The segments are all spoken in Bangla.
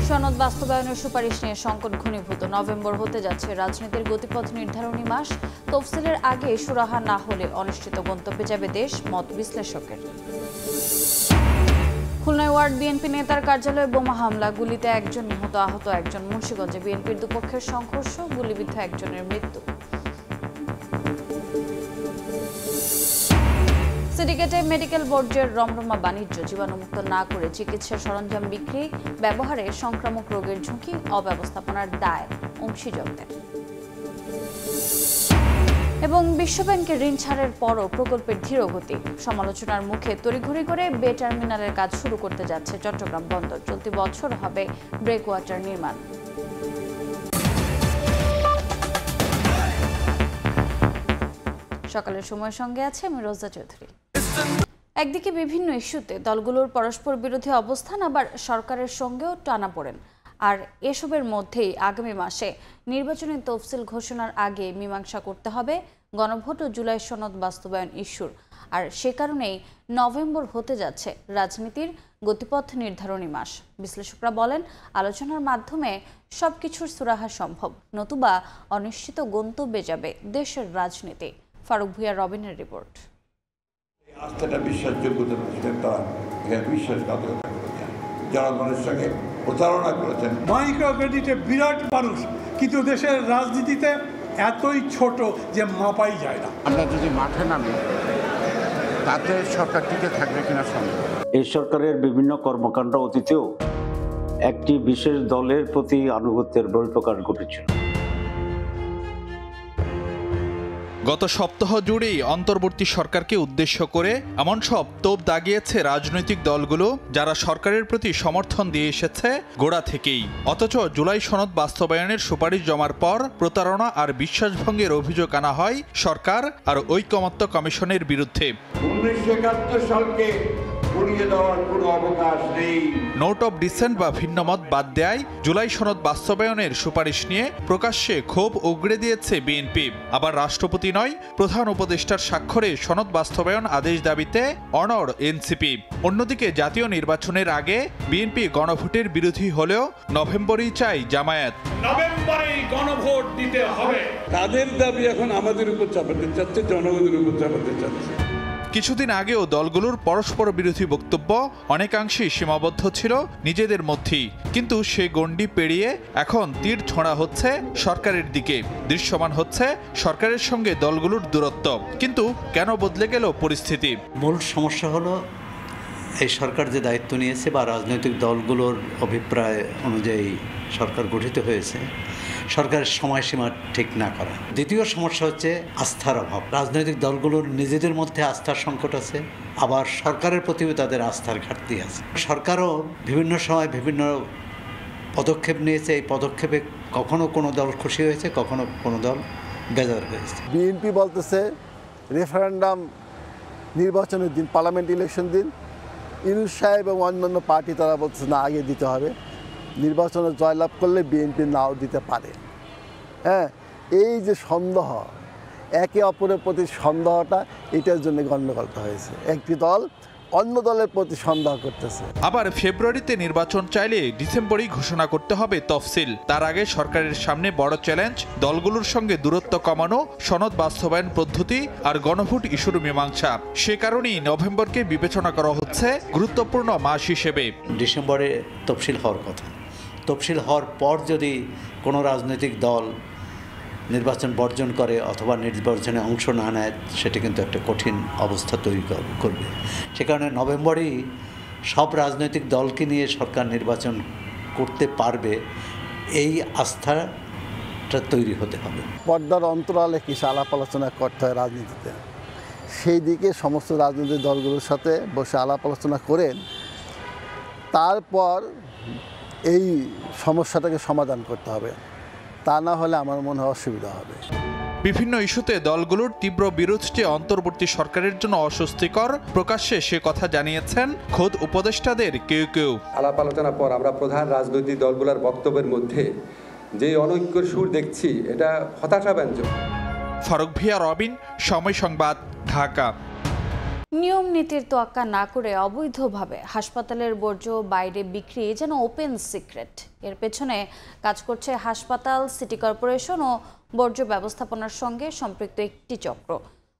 সনদ বাস্তবায়নের সুপারিশ নিয়ে সংকট ঘনীভূত। নভেম্বর হতে যাচ্ছে রাজনীতির গতিপথ নির্ধারণী মাস। তফসিলের আগে সুরাহা না হলে অনিশ্চিত গন্তব্যে যাবে দেশ, মত বিশ্লেষকের। খুলনায় ওয়ার্ড বিএনপি নেতার কার্যালয়ে বোমা হামলা, গুলিতে একজন নিহত, আহত একজন। মুন্সিগঞ্জে বিএনপির দুপক্ষের সংঘর্ষ, গুলিবিদ্ধ একজনের মৃত্যু। সিন্ডিকেটে মেডিকেল বোর্ডের রমরমা বাণিজ্য, জীবাণুমুক্ত না করে চিকিৎসা সরঞ্জাম বিক্রি, ব্যবহারে সংক্রামক রোগের ঝুঁকি, অব্যবস্থাপনার দায় অংশীজনদের। এবং বিশ্বব্যাংকের ঋণ ছাড়ের পরও প্রকল্পের ধীরগতি, সমালোচনার মুখে তড়িঘড়ি করে বে টার্মিনালের কাজ শুরু করতে যাচ্ছে চট্টগ্রাম বন্দর। চলতি বছর হবে ব্রেকওয়াটার নির্মাণ। সকালের সময়ের সঙ্গে আছে আমি রোজা চৌধুরী। একদিকে বিভিন্ন ইস্যুতে দলগুলোর পরস্পর বিরোধী অবস্থান, আবার সরকারের সঙ্গেও টানাপোড়েন। আর এসবের মধ্যেই আগামী মাসে নির্বাচনের তফসিল ঘোষণার আগে মীমাংসা করতে হবে গণভোট ও জুলাই সনদ বাস্তবায়ন ইস্যুর। আর সে কারণেই নভেম্বর হতে যাচ্ছে রাজনীতির গতিপথ নির্ধারণী মাস। বিশ্লেষকরা বলেন, আলোচনার মাধ্যমে সবকিছুর সুরাহা সম্ভব, নতুবা অনিশ্চিত গন্তব্যে যাবে দেশের রাজনীতি। ফারুক ভুঁইয়া রবিনের রিপোর্ট। আস্থাটা বিশ্বাসযোগ্যতা তারা এখানে বিশ্বাসঘাতকতা করেছেন, জনগণের সঙ্গে প্রতারণা করেছেন। মাইক্রো ক্রেডিটে বিরাট মানুষ, কিন্তু দেশের রাজনীতিতে এতই ছোট যে মাপাই যায় না। আমরা যদি মাঠে নামি তাতে সরকার টিকে থাকবে কিনা সন্দেহ। এই সরকারের বিভিন্ন কর্মকাণ্ড অতীতেও একটি বিশেষ দলের প্রতি আনুগত্যের বহিঃপ্রকাশ ঘটেছিল। গত সপ্তাহ জুড়েই অন্তর্বর্তী সরকারকে উদ্দেশ্য করে এমন সব তোপ দাগিয়েছে রাজনৈতিক দলগুলো যারা সরকারের প্রতি সমর্থন দিয়ে এসেছে গোড়া থেকেই। অথচ জুলাই সনদ বাস্তবায়নের সুপারিশ জমার পর প্রতারণা আর বিশ্বাসভঙ্গের অভিযোগ আনা হয় সরকার আর ঐকমত্য কমিশনের বিরুদ্ধে। 1971 সালকে ঘুরিয়ে দেওয়ার কোনো অবকাশ নেই। নোট অব ডিসেন্ট বা ভিন্নমত বাদ দেয় জুলাই সনদ বাস্তবায়নের সুপারিশ নিয়ে প্রকাশ্যে ক্ষোভ উগড়ে দিয়েছে বিএনপি। আবার রাষ্ট্রপতি নয়, প্রধান উপদেষ্টার স্বাক্ষরে সনদ বাস্তবায়ন আদেশ দাবিতে অনড় এনসিপি। অন্যদিকে জাতীয় নির্বাচনের আগে বিএনপি গণভোটের বিরোধী হলেও নভেম্বরেই চাই জামায়াত। নভেম্বরেই গণভোট দিতে হবে। তাদের দাবি এখন আমাদের উপর চাপাতে চাচ্ছে, জনগণের উপর চাপাতে চাচ্ছে। কিছুদিন আগেও দলগুলোর পরস্পর বিরোধী বক্তব্য অনেকাংশেই সীমাবদ্ধ ছিল নিজেদের মধ্যেই, কিন্তু সে গণ্ডি পেরিয়ে এখন তীর ছোঁড়া হচ্ছে সরকারের দিকে। দৃশ্যমান হচ্ছে সরকারের সঙ্গে দলগুলোর দূরত্ব। কিন্তু কেন বদলে গেল পরিস্থিতি? মূল সমস্যা হলো এই সরকার যে দায়িত্ব নিয়েছে বা রাজনৈতিক দলগুলোর অভিপ্রায় অনুযায়ী সরকার গঠিত হয়েছে, সরকারের সময়সীমা ঠিক না করা। দ্বিতীয় সমস্যা হচ্ছে আস্থার অভাব। রাজনৈতিক দলগুলোর নিজেদের মধ্যে আস্থার সংকট আছে, আবার সরকারের প্রতিও তাদের আস্থার ঘাটতি আছে। সরকারও বিভিন্ন সময় বিভিন্ন পদক্ষেপ নিয়েছে। এই পদক্ষেপে কখনো কোনো দল খুশি হয়েছে, কখনো কোনো দল বেজার হয়েছে। বিএনপি বলতেছে রেফারেন্ডাম নির্বাচনের দিন, পার্লামেন্ট ইলেকশন দিন। ইউনূস সাহেব এবং অন্যান্য পার্টি তারা বলতেছে না, আগে দিতে হবে। নির্বাচনে জয়লাভ করলে বিএনপি নাও দিতে পারে। হ্যাঁ, এই যে সন্দেহ, একে অপরের প্রতি সন্দেহটা, এটার জন্য গণ্ডগোলটা হয়েছে। একটি দল অন্য দলের প্রতি সন্দেহ করতেছে। আবার ফেব্রুয়ারিতে নির্বাচন চাইলে ডিসেম্বরেই ঘোষণা করতে হবে তফসিল। তার আগে সরকারের সামনে বড় চ্যালেঞ্জ দলগুলোর সঙ্গে দূরত্ব কমানো, সনদ বাস্তবায়ন পদ্ধতি আর গণভোট ইস্যুর মীমাংসা। সে কারণেই নভেম্বরকে বিবেচনা করা হচ্ছে গুরুত্বপূর্ণ মাস হিসেবে। ডিসেম্বরে তফসিল হওয়ার কথা। তফসিল হওয়ার পর যদি কোনো রাজনৈতিক দল নির্বাচন বর্জন করে অথবা নির্বাচনে অংশ না নেয়, সেটা কিন্তু একটা কঠিন অবস্থা তৈরি করবে। সে কারণে নভেম্বরেই সব রাজনৈতিক দলকে নিয়ে সরকার নির্বাচন করতে পারবে, এই আস্থাটা তৈরি হতে হবে। পর্দার অন্তরালে কিছু আলাপ আলোচনা করতে হয় রাজনীতিতে। সেই দিকে সমস্ত রাজনৈতিক দলগুলোর সাথে বসে আলাপ আলোচনা করেন, তারপর এই সমস্যাটাকে সমাধান করতে হবে। তা না হলে আমার মনে হয় অসুবিধা হবে। বিভিন্ন ইস্যুতে দলগুলোর তীব্র বিরোধটি অন্তর্বর্তী সরকারের জন্য অস্বস্তিকর। প্রকাশ্যে সে কথা জানিয়েছেন খোদ উপদেষ্টাদের কেউ কেউ। আলাপ আলোচনার পর আমরা প্রধান রাজনৈতিক দলগুলোর বক্তব্যের মধ্যে যে অনৈক্যের সুর দেখছি, এটা হতাশাব্যঞ্জক। ফারুক ভুঁইয়া রবিন, সময় সংবাদ, ঢাকা। নিয়ম নীতির তোয়াক্কা না করে অবৈধভাবে হাসপাতালের বর্জ্য বাইরে বিক্রি যেন ওপেন সিক্রেট। এর পেছনে কাজ করছে হাসপাতাল, সিটি কর্পোরেশন ও বর্জ্য ব্যবস্থাপনার সঙ্গে সম্পৃক্ত একটি চক্র।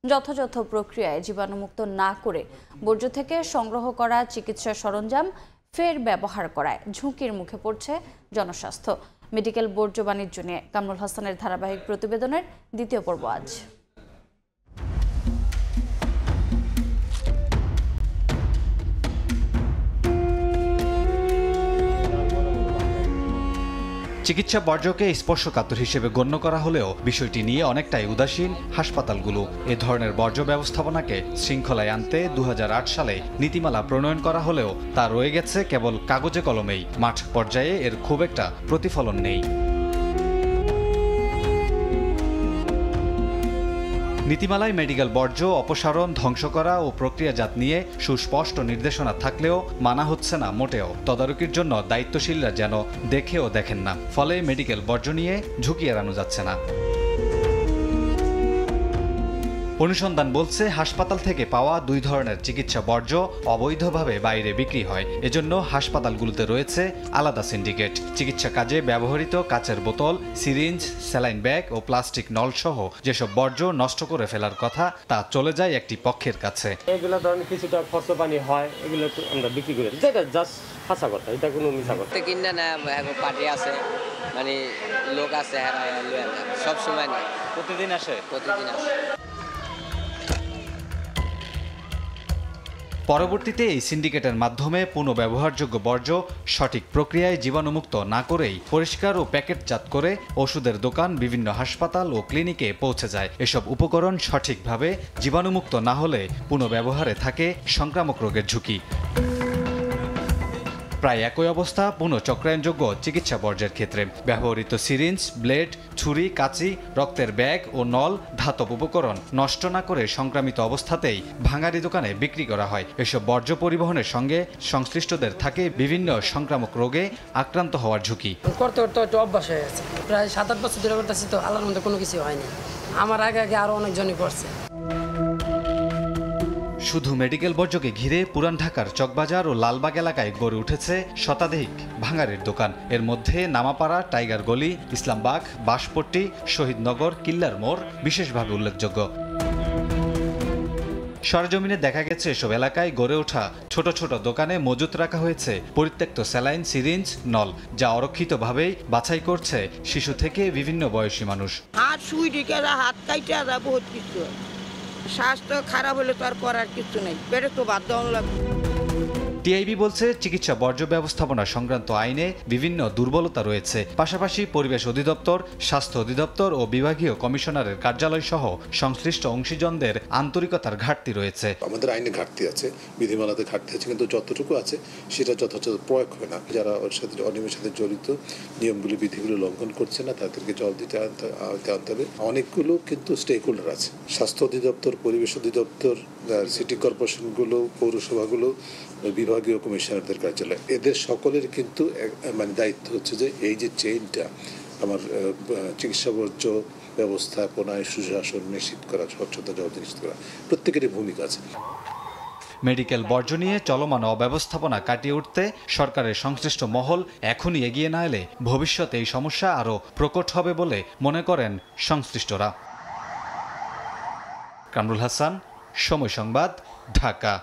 যথাযথ প্রক্রিয়ায় জীবাণুমুক্ত না করে বর্জ্য থেকে সংগ্রহ করা চিকিৎসা সরঞ্জাম ফের ব্যবহার করায় ঝুঁকির মুখে পড়ছে জনস্বাস্থ্য। মেডিকেল বর্জ্য বাণিজ্য নিয়ে কামরুল হাসানের ধারাবাহিক প্রতিবেদনের দ্বিতীয় পর্ব আজ। চিকিৎসা বর্জ্যকে স্পর্শকাতর হিসেবে গণ্য করা হলেও বিষয়টি নিয়ে অনেকটাই উদাসীন হাসপাতালগুলো। এ ধরনের বর্জ্য ব্যবস্থাপনাকে শৃঙ্খলায় আনতে 2008 সালে নীতিমালা প্রণয়ন করা হলেও তা রয়ে গেছে কেবল কাগজে কলমেই। মাঠ পর্যায়ে এর খুব একটা প্রতিফলন নেই। নীতিমালায় মেডিকেল বর্জ্য অপসারণ, ধ্বংস করা ও প্রক্রিয়াজাত নিয়ে সুস্পষ্ট নির্দেশনা থাকলেও মানা হচ্ছে না মোটেও। তদারকির জন্য দায়িত্বশীলরা যেন দেখেও দেখেন না, ফলে মেডিকেল বর্জ্য নিয়ে ঝুঁকি এড়ানো যাচ্ছে না। অনুসন্ধান বলছে হাসপাতাল থেকে পাওয়া 2 ধরনের চিকিৎসা বর্জ্য অবৈধভাবে বাইরে বিক্রি হয়। এজন্য হাসপাতালগুলোতে রয়েছে আলাদা সিন্ডিকেট। চিকিৎসা কাজে ব্যবহৃত কাচের বোতল, সিরিঞ্জ, স্যালাইন ব্যাগ ও প্লাস্টিক নল সহ যেসব বর্জ্য নষ্ট করে ফেলার কথা তা চলে যায় একটি পক্ষের কাছে। এগুলো ধরেন কিছুটা খরচ পানি হয়, এগুলো আমরা বিক্রি করি, যেটা জাস্ট হাসা কথা, এটা কোনো মিছা কথা কিনা না। পার্টি আছে, মানে লোক আছে, সব সময় না, প্রতিদিন আসে। পরবর্তীতে এই সিন্ডিকেটের মাধ্যমে পুনঃব্যবহারযোগ্য বর্জ্য সঠিক প্রক্রিয়ায় জীবাণুমুক্ত না করেই পরিষ্কার ও প্যাকেটজাত করে ওষুধের দোকান, বিভিন্ন হাসপাতাল ও ক্লিনিকে পৌঁছে যায়। এসব উপকরণ সঠিকভাবে জীবাণুমুক্ত না হলে পুনঃব্যবহারে থাকে সংক্রামক রোগের ঝুঁকি। প্রায় একই অবস্থা পুনঃচক্রায়নযোগ্য চিকিৎসা বর্জ্যের ক্ষেত্রে। ব্যবহৃত সিরিঞ্জ, ব্লেড, ছুরি, কাঁচি, রক্তের ব্যাগ ও নল, ধাতব উপকরণ নষ্ট না করে সংক্রামিত অবস্থাতেই ভাঙারি দোকানে বিক্রি করা হয়। এসব বর্জ্য পরিবহনের সঙ্গে সংশ্লিষ্টদের থাকে বিভিন্ন সংক্রামক রোগে আক্রান্ত হওয়ার ঝুঁকি। করতে করতে একটু অভ্যাস হয়ে গেছে, প্রায় 7-8 বছর ধরে করতেছি, তো আল্লাহর মধ্যে কোনো কিছু হয়নি। আমার আগে আরো অনেকজনই করছে। শুধু মেডিকেল বর্জ্যকে ঘিরে পুরান ঢাকার চকবাজার ও লালবাগ এলাকায় গড়ে উঠেছে শতাধিক ভাঙারির দোকান। এর মধ্যে নামাপাড়া, টাইগার গলি, ইসলামবাগ, বাঁশপট্টি, শহীদনগর, কিল্লার মোড় বিশেষভাবে উল্লেখযোগ্য। সরজমিনে দেখা গেছে এসব এলাকায় গড়ে ওঠা ছোট ছোট দোকানে মজুত রাখা হয়েছে পরিত্যক্ত স্যালাইন, সিরিঞ্জ, নল, যা অরক্ষিতভাবেই বাছাই করছে শিশু থেকে বিভিন্ন বয়সী মানুষ। হাত সুই ঢেকে হাত কাইটে বহুত কিছু, স্বাস্থ্য খারাপ হলে তো আর করার কিছু নেই, পেটে তো বাদ দেওয়া লাগবে। টিআইবি বলছে চিকিৎসা বর্জ্য ব্যবস্থাপনা সংক্রান্ত আইনে বিভিন্ন দুর্বলতা রয়েছে। পাশাপাশি পরিবেশ অধিদপ্তর, স্বাস্থ্য অধিদপ্তর ও বিভাগীয় কমিশনারের কার্যালয় সহ সংশ্লিষ্ট অংশীজনদের আন্তরিকতার ঘাটতি রয়েছে। আমাদের আইনে ঘাটতি আছে, বিধিমালাতে ঘাটতি আছে, কিন্তু যতটুকু আছে সেটা যথাযথ প্রয়োগ হয় না। যারা ওর সাথে অনিয়মের সাথে জড়িত, নিয়মগুলি বিধিগুলো লঙ্ঘন করছে না, তাদেরকে জবাব দিতে আনতে হবে। অনেকগুলো কিন্তু স্টেক হোল্ডার আছে, স্বাস্থ্য অধিদপ্তর, পরিবেশ অধিদপ্তর, সিটি কর্পোরেশনগুলো, পৌরসভাগুলো, বিভাগীয় কমিশনারদের কার্যালয়, এদের সকলের কিন্তু মানে দায়িত্ব হচ্ছে যে এই যে চেইনটা আমার চিকিৎসা বর্জ্য ব্যবস্থাপনায় সুশাসন নিশ্চিত করা, স্বচ্ছতা জবাবদিহি নিশ্চিত করা, প্রত্যেকেরই ভূমিকা আছে। মেডিকেল বর্জ্য নিয়ে চলমান অব্যবস্থাপনা কাটিয়ে উঠতে সরকারের সংশ্লিষ্ট মহল এখনই এগিয়ে না এলে ভবিষ্যতে এই সমস্যা আরও প্রকট হবে বলে মনে করেন সংশ্লিষ্টরা। কামরুল হাসান, সময় সংবাদ, ঢাকা।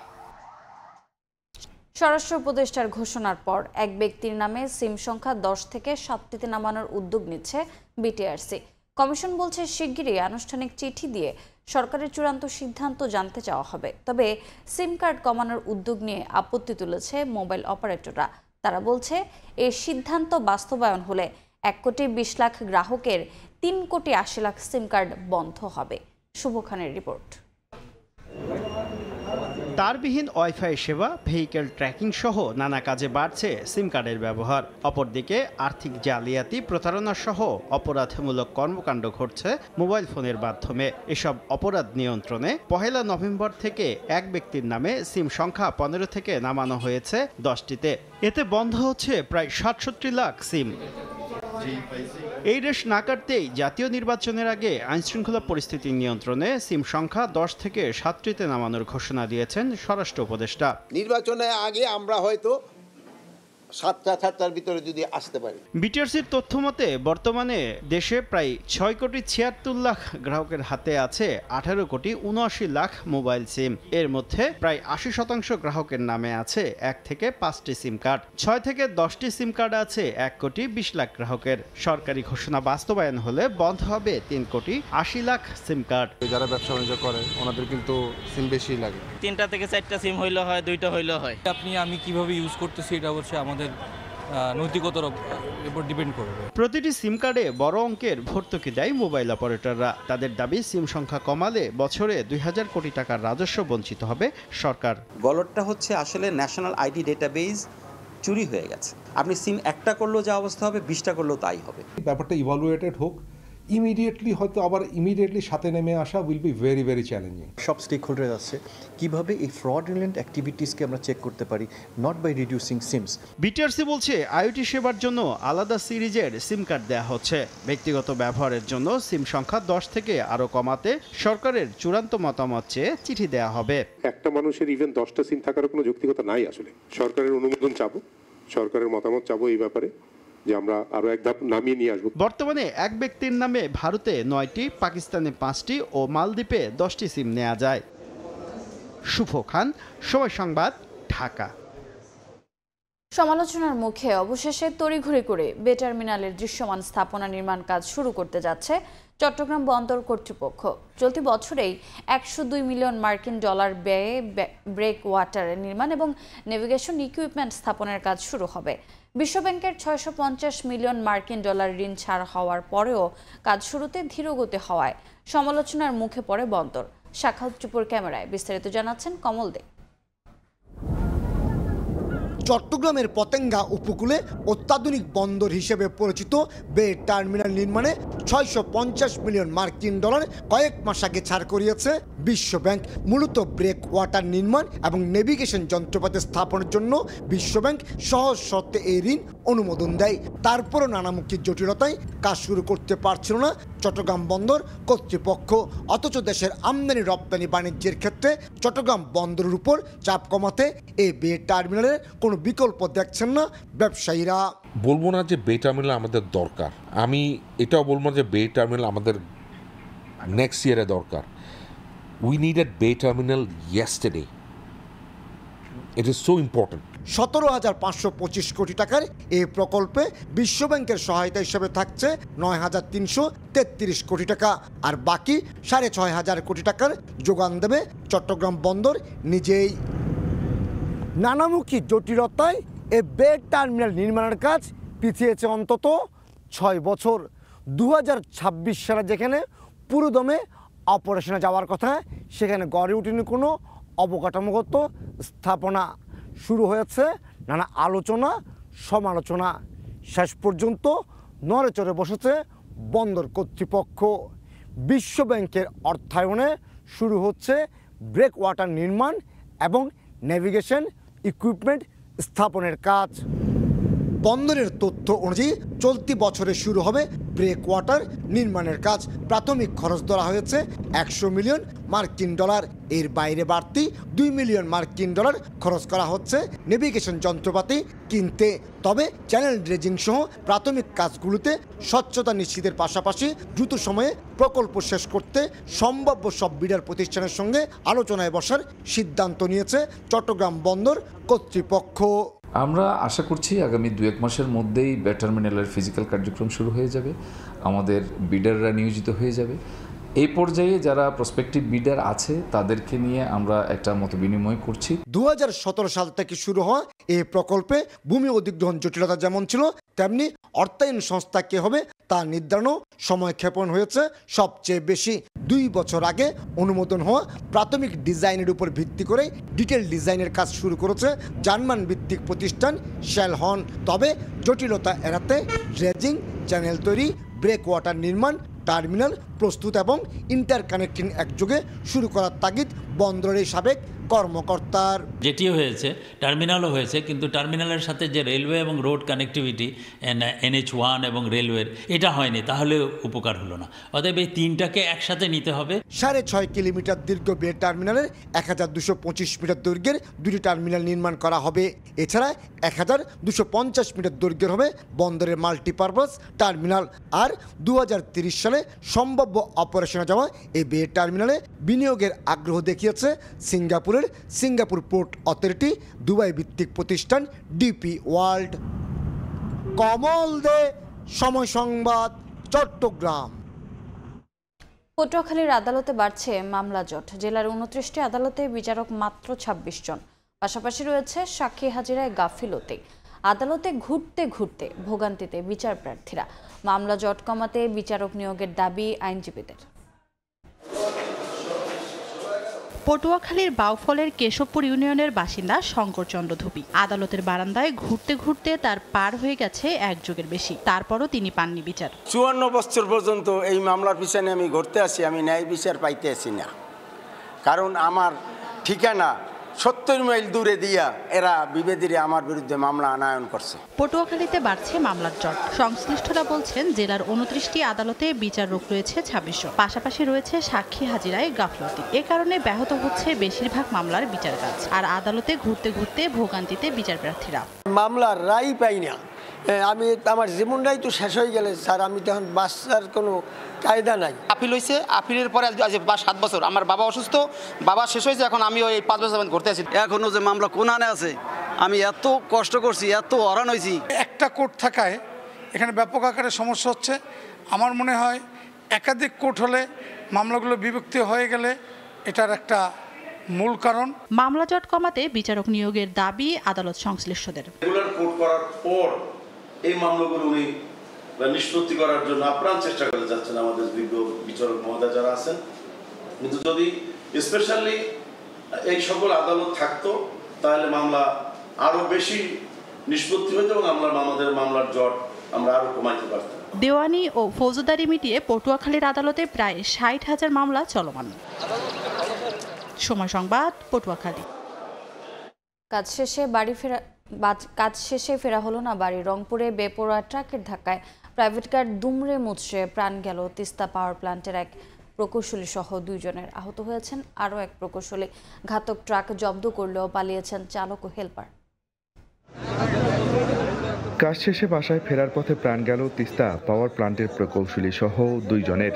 স্বরাষ্ট্র উপদেষ্টার ঘোষণার পর এক ব্যক্তির নামে সিম সংখ্যা 10 থেকে 7টিতে নামানোর উদ্যোগ নিচ্ছে বিটিআরসি। কমিশন বলছে শিগগিরই আনুষ্ঠানিক চিঠি দিয়ে সরকারের চূড়ান্ত সিদ্ধান্ত জানতে চাওয়া হবে। তবে সিম কার্ড কমানোর উদ্যোগ নিয়ে আপত্তি তুলেছে মোবাইল অপারেটররা। তারা বলছে এই সিদ্ধান্ত বাস্তবায়ন হলে 1,20,00,000 গ্রাহকের 3,80,00,000 সিম কার্ড বন্ধ হবে। শুভ খানের রিপোর্ট। তারবিহীন ওয়াইফাই সেবা, ভেহিকেল ট্র্যাকিং সহ নানা কাজে বাড়ছে সিম কার্ডের ব্যবহার। অপরদিকে আর্থিক জালিয়াতি, প্রতারণা সহ অপরাধমূলক কর্মকাণ্ড ঘটছে মোবাইল ফোনের মাধ্যমে। এসব অপরাধ নিয়ন্ত্রণে 1 নভেম্বর থেকে এক ব্যক্তির নামে সিম সংখ্যা 15 থেকে নামানো হয়েছে 10টিতে। এতে বন্ধ হচ্ছে প্রায় 67 লাখ সিম। এই রেশ না কাটতেই জাতীয় নির্বাচনের আগে আইনশৃঙ্খলা পরিস্থিতি নিয়ন্ত্রণে সিম সংখ্যা 10 থেকে 7টিতে নামানোর ঘোষণা দিয়েছেন স্বরাষ্ট্র উপদেষ্টা। নির্বাচনের আগে আমরা হয়তো 7টার ভিতরে যদি আসতে পারি। বিটিআরসির তথ্য মতে বর্তমানে দেশে প্রায় 6 কোটি 76 লাখ গ্রাহকের হাতে আছে 18 কোটি 79 লাখ মোবাইল সিম। এর মধ্যে প্রায় 80% গ্রাহকের নামে আছে 1 থেকে 5টি সিম কার্ড, 6 থেকে 10টি সিম কার্ড আছে 1 কোটি 20 লাখ গ্রাহকের। সরকারি ঘোষণা বাস্তবায়ন হলে বন্ধ হবে 3 কোটি 80 লাখ সিম কার্ড। যারা ব্যবসা বাণিজ্য করে ওনাদের কিন্তু সিম বেশি লাগে। 3টা থেকে 4টা সিম হইলে হয়, 2টা হইলে হয়। আমি কিভাবে ইউজ করতেছি এটা অবশ্যই আমাদের নৈতিকতার উপর ডিপেন্ড করবে। প্রতিটি সিম কার্ডে বড় অঙ্কের ভর্তুকি দেয় মোবাইল অপারেটররা। তাদের দাবি সিম সংখ্যা কমালে বছরে 2000 কোটি টাকার রাজস্ব বঞ্চিত হবে সরকার। গলতটা হচ্ছে আসলে ন্যাশনাল আইডি ডেটাবেস চুরি হয়ে গেছে। আপনি সিম একটা করলেও যা অবস্থা হবে, 20টা করলেও তাই হবে। ব্যাপারটা ইভালুয়েটেড হোক, ইমিডিয়েটলি হয়তো আবার ইমিডিয়েটলি সাথে নেমে আসা will be very very challenging. সব স্টেক হোল্ডার আছে কিভাবে এই ফ্রডুলেন্ট অ্যাক্টিভিটিসকে আমরা চেক করতে পারি, not by reducing SIMs. BTRC বলছে আইওটি সেবার জন্য আলাদা সিরিজের সিম কার্ড দেওয়া হচ্ছে। ব্যক্তিগত ব্যবহারের জন্য সিম সংখ্যা 10 থেকে আরো কমাতে সরকারের চূড়ান্ত মতামত চেয়ে চিঠি দেওয়া হবে। একটা মানুষের ইভেন 10টা সিম থাকার কোনো যৌক্তিকতা নাই। আসলে সরকারের অনুমোদন চাবো, সরকারের মতামত চাবো এই ব্যাপারে, যে আমরা আরো এক ধাপ নামিয়ে নিয়ে আসবো। বর্তমানে এক ব্যক্তির নামে ভারতে 9টি, পাকিস্তানে 5টি ও মালদ্বীপে 10টি সিম নেওয়া যায়। শুভ খান, সময় সংবাদ, ঢাকা। সমালোচনার মুখে অবশেষে তড়িঘড়ি করে বে টার্মিনালের দৃশ্যমান স্থাপনা নির্মাণ কাজ শুরু করতে যাচ্ছে চট্টগ্রাম বন্দর কর্তৃপক্ষ। চলতি বছরেই 102 মিলিয়ন মার্কিন ডলার ব্যয়ে ব্রেক ওয়াটার নির্মাণ এবং নেভিগেশন ইকুইপমেন্ট স্থাপনের কাজ শুরু হবে। বিশ্বব্যাংকের 650 মিলিয়ন মার্কিন ডলার ঋণ ছাড় হওয়ার পরেও কাজ শুরুতে ধীরগতি হওয়ায় সমালোচনার মুখে পড়ে বন্দর। শাখাউত চুপুর ক্যামেরায় বিস্তারিত জানাচ্ছেন কমল দে। চট্টগ্রামের পতেঙ্গা উপকূলে অত্যাধুনিক বন্দর হিসেবে পরিচিত বে টার্মিনাল নির্মাণে 650 মিলিয়ন মার্কিন ডলার কয়েক মাস আগে ছাড় করিয়েছে বিশ্বব্যাংক। মূলত ব্রেক ওয়াটার নির্মাণ এবং নেভিগেশন যন্ত্রপাতি স্থাপনের জন্য বিশ্বব্যাংক সহজ শর্তে এই ঋণ অনুমোদন দেয়। তারপরও নানামুখী জটিলতায় কাজ শুরু করতে পারছিল না চট্টগ্রাম বন্দর কর্তৃপক্ষ। অথচ দেশের আমদানি রপ্তানি বাণিজ্যের ক্ষেত্রে চট্টগ্রাম বন্দরের উপর চাপ কমাতে এই বে টার্মিনালের কোনো বিকল্প দেখছেন না ব্যবসায়ীরা। বলবো না যে বে টার্মিনাল আমাদের দরকার, আমি এটাও বলবো না যে বে টার্মিনাল আমাদের নেক্সট ইয়ারে দরকার। উই নিডেড বে terminal yesterday, it is so important. 17,525 কোটি টাকার এই প্রকল্পে বিশ্বব্যাংকের সহায়তা হিসেবে থাকছে 9,333 কোটি টাকা, আর বাকি 6,500 কোটি টাকার যোগান দেবে চট্টগ্রাম বন্দর নিজেই। নানামুখী জটিলতায় এই বে টার্মিনাল নির্মাণের কাজ পিছিয়েছে অন্তত 6 বছর। 2026 সালে যেখানে পুরোদমে অপারেশনে যাওয়ার কথা, সেখানে গড়ে ওঠেনি কোনো অবকাঠামোগত স্থাপনা। শুরু হয়েছে নানা আলোচনা সমালোচনা, শেষ পর্যন্ত নড়েচড়ে বসেছে বন্দর কর্তৃপক্ষ। বিশ্বব্যাংকের অর্থায়নে শুরু হচ্ছে ব্রেক ওয়াটার নির্মাণ এবং নেভিগেশন ইকুইপমেন্ট স্থাপনের কাজ। বন্দরের তথ্য অনুযায়ী চলতি বছরে শুরু হবে ব্রেক ওয়াটার নির্মাণের কাজ। প্রাথমিক খরচ ধরা হয়েছে 100 মিলিয়ন মার্কিন ডলার। এর বাইরে বাড়তি 2 মিলিয়ন মার্কিন ডলার খরচ করা হচ্ছে নেভিগেশন যন্ত্রপাতি কিনতে। তবে চ্যানেল ড্রেজিং সহ প্রাথমিক কাজগুলোতে স্বচ্ছতা নিশ্চিতের পাশাপাশি দ্রুত সময়ে প্রকল্প শেষ করতে সম্ভাব্য সব বিডার প্রতিষ্ঠানের সঙ্গে আলোচনায় বসার সিদ্ধান্ত নিয়েছে চট্টগ্রাম বন্দর কর্তৃপক্ষ। আমরা আশা করছি আগামী 2-1 মাসের মধ্যেই বে টার্মিনালের ফিজিক্যাল কার্যক্রম শুরু হয়ে যাবে, আমাদের বিডাররা নিয়োজিত হয়ে যাবে। এই পর্যায়ে যারা প্রসপেক্টিভ বিডার আছে তাদেরকে নিয়ে আমরা একটা মত বিনিময় করছি। 2017 সাল থেকে শুরু হওয়া এই প্রকল্পে ভূমি অধিগ্রহণ জটিলতা যেমন ছিল, তেমনি অর্থায়ন সংস্থা কে হবে তা নির্ধারণও সময় ক্ষেপণ হয়েছে সবচেয়ে বেশি। 2 বছর আগে অনুমোদন হওয়া প্রাথমিক ডিজাইনের উপর ভিত্তি করে ডিটেল ডিজাইনের কাজ শুরু করেছে জার্মান ভিত্তিক প্রতিষ্ঠান শেলহন। তবে জটিলতা এড়াতে ড্রেজিং, চ্যানেল তৈরি, ব্রেক ওয়াটার নির্মাণ, টার্মিনাল প্রস্তুত এবং ইন্টারকানেক্টিং একযোগে শুরু করার তাগিদ বন্দরের সাবেক কর্মকর্তার। যেটিও হয়েছে, টার্মিনালও হয়েছে, কিন্তু টার্মিনালের সাথে যে রেলওয়ে এবং রোড কানেক্টিভিটি NH1 এবং রেলওয়ের এটা হয়নি, তাহলে উপকার হলো না। অতএব এই তিনটাকে একসাথে নিতে হবে। 6.5 কিলোমিটার দীর্ঘ বে টার্মিনালের 1225 মিটার দৈর্ঘ্যের দুটি টার্মিনাল নির্মাণ করা হবে। এছাড়া 1250 মিটার দৈর্ঘ্যের হবে বন্দরের মাল্টিপারপাস টার্মিনাল। আর 2030 সালে সম্ভাব্য অপারেশনে যাওয়া এই বে টার্মিনালে বিনিয়োগের আগ্রহ দেখিয়েছে সিঙ্গাপুর পোর্ট অথরিটি, দুবাই ভিত্তিক প্রতিষ্ঠান ডিপি ওয়ার্ল্ড। কমল দে, সময় সংবাদ, চট্টগ্রাম। পটুয়াখালীর আদালতে বাড়ছে মামলা জট। জেলার 29টি আদালতে বিচারক মাত্র 26 জন। পাশাপাশি রয়েছে সাক্ষী হাজিরায় গাফিলতি। আদালতে ঘুরতে ঘুরতে ভোগান্তিতে বিচার প্রার্থীরা। মামলা জট কমাতে বিচারক নিয়োগের দাবি আইনজীবীদের। পটুয়াখালীর বাউফলের কেশবপুর ইউনিয়নের বাসিন্দা শঙ্করচন্দ্র ধুপি আদালতের বারান্দায় ঘুরতে ঘুরতে তার পার হয়ে গেছে 1 যুগের বেশি। তারপরও তিনি পাননি বিচার। 54 বছর পর্যন্ত এই মামলার পিছনে আমি ঘুরতে আসি, আমি ন্যায় বিচার পাইতে আসি না। কারণ আমার ঠিকানা 70 মাইল দূরে দিয়া এরা বিবেদীরা আমার বিরুদ্ধে মামলা আনায়ন করছে। পটুয়াখালীতে বাড়ছে মামলার জট। সংশ্লিষ্টরা বলছেন জেলার 29টি আদালতে বিচারক রয়েছে 26 জন। পাশাপাশি রয়েছে সাক্ষী হাজিরায় গাফলতি। এ কারণে ব্যাহত হচ্ছে বেশিরভাগ মামলার বিচার কাজ। আর আদালতে ঘুরতে ঘুরতে ভোগান্তিতে বিচার প্রার্থীরা। মামলার রায় পাই না, আমি আমার জীবনটাই তো শেষ হয়ে গেলে স্যার, আমি তখন বাঁচার কোনো কায়দা নাই। আপিল হয়েছে, আপিলের পরে আজ 7 বছর। আমার বাবা অসুস্থ, বাবা শেষ হয়েছে, এখন আমি ওই 5 বছর করতে আছি। এখনো যে মামলা কোনানে আছে, আমি এত কষ্ট করছি, এত হরান হয়েছি। একটা কোর্ট থাকায় এখানে ব্যাপক আকারে সমস্যা হচ্ছে। আমার মনে হয় একাধিক কোর্ট হলে মামলাগুলো বিভক্তি হয়ে গেলে এটার একটা মূল কারণ। মামলা জট কমাতে বিচারক নিয়োগের দাবি আদালত সংশ্লিষ্টদের। রেগুলার কোর্ট করার পর এই মামলাগুলো উনি নিষ্পত্তি করার জন্য আপ্রাণ চেষ্টা করে যাচ্ছেন আমাদের বিজ্ঞ বিচারক মহোদয় যারা আছেন। কিন্তু যদি স্পেশালি এই সকল আদালত থাকতো তাহলে মামলা আরো বেশি নিষ্পত্তি হতো এবং আমাদের মামলার জট আমরা আরো কমাইতে পারতাম। দেওয়ানি ও ফৌজদারি মিটিয়ে পটুয়াখালীর আদালতে প্রায় 60,000 মামলা চলমান। সময় সংবাদ, পটুয়াখালী। কাজ শেষে ফেরা হলো না বাড়ি। রংপুরে বেপরোয়া ট্রাকের ধাক্কায় প্রাইভেট কার দুমড়ে মুচড়ে প্রাণ গেল। তিস্তা পাওয়ার প্ল্যান্টের এক প্রকৌশলী সহ 2 জনের। আহত হয়েছেন আরও এক প্রকৌশলী। ঘাতক ট্রাক জব্দ করলেও পালিয়েছেন চালক ও হেলপার। কাজ শেষে বাসায় ফেরার পথে প্রাণ গেল তিস্তা পাওয়ার প্ল্যান্টের প্রকৌশলী সহ 2 জনের।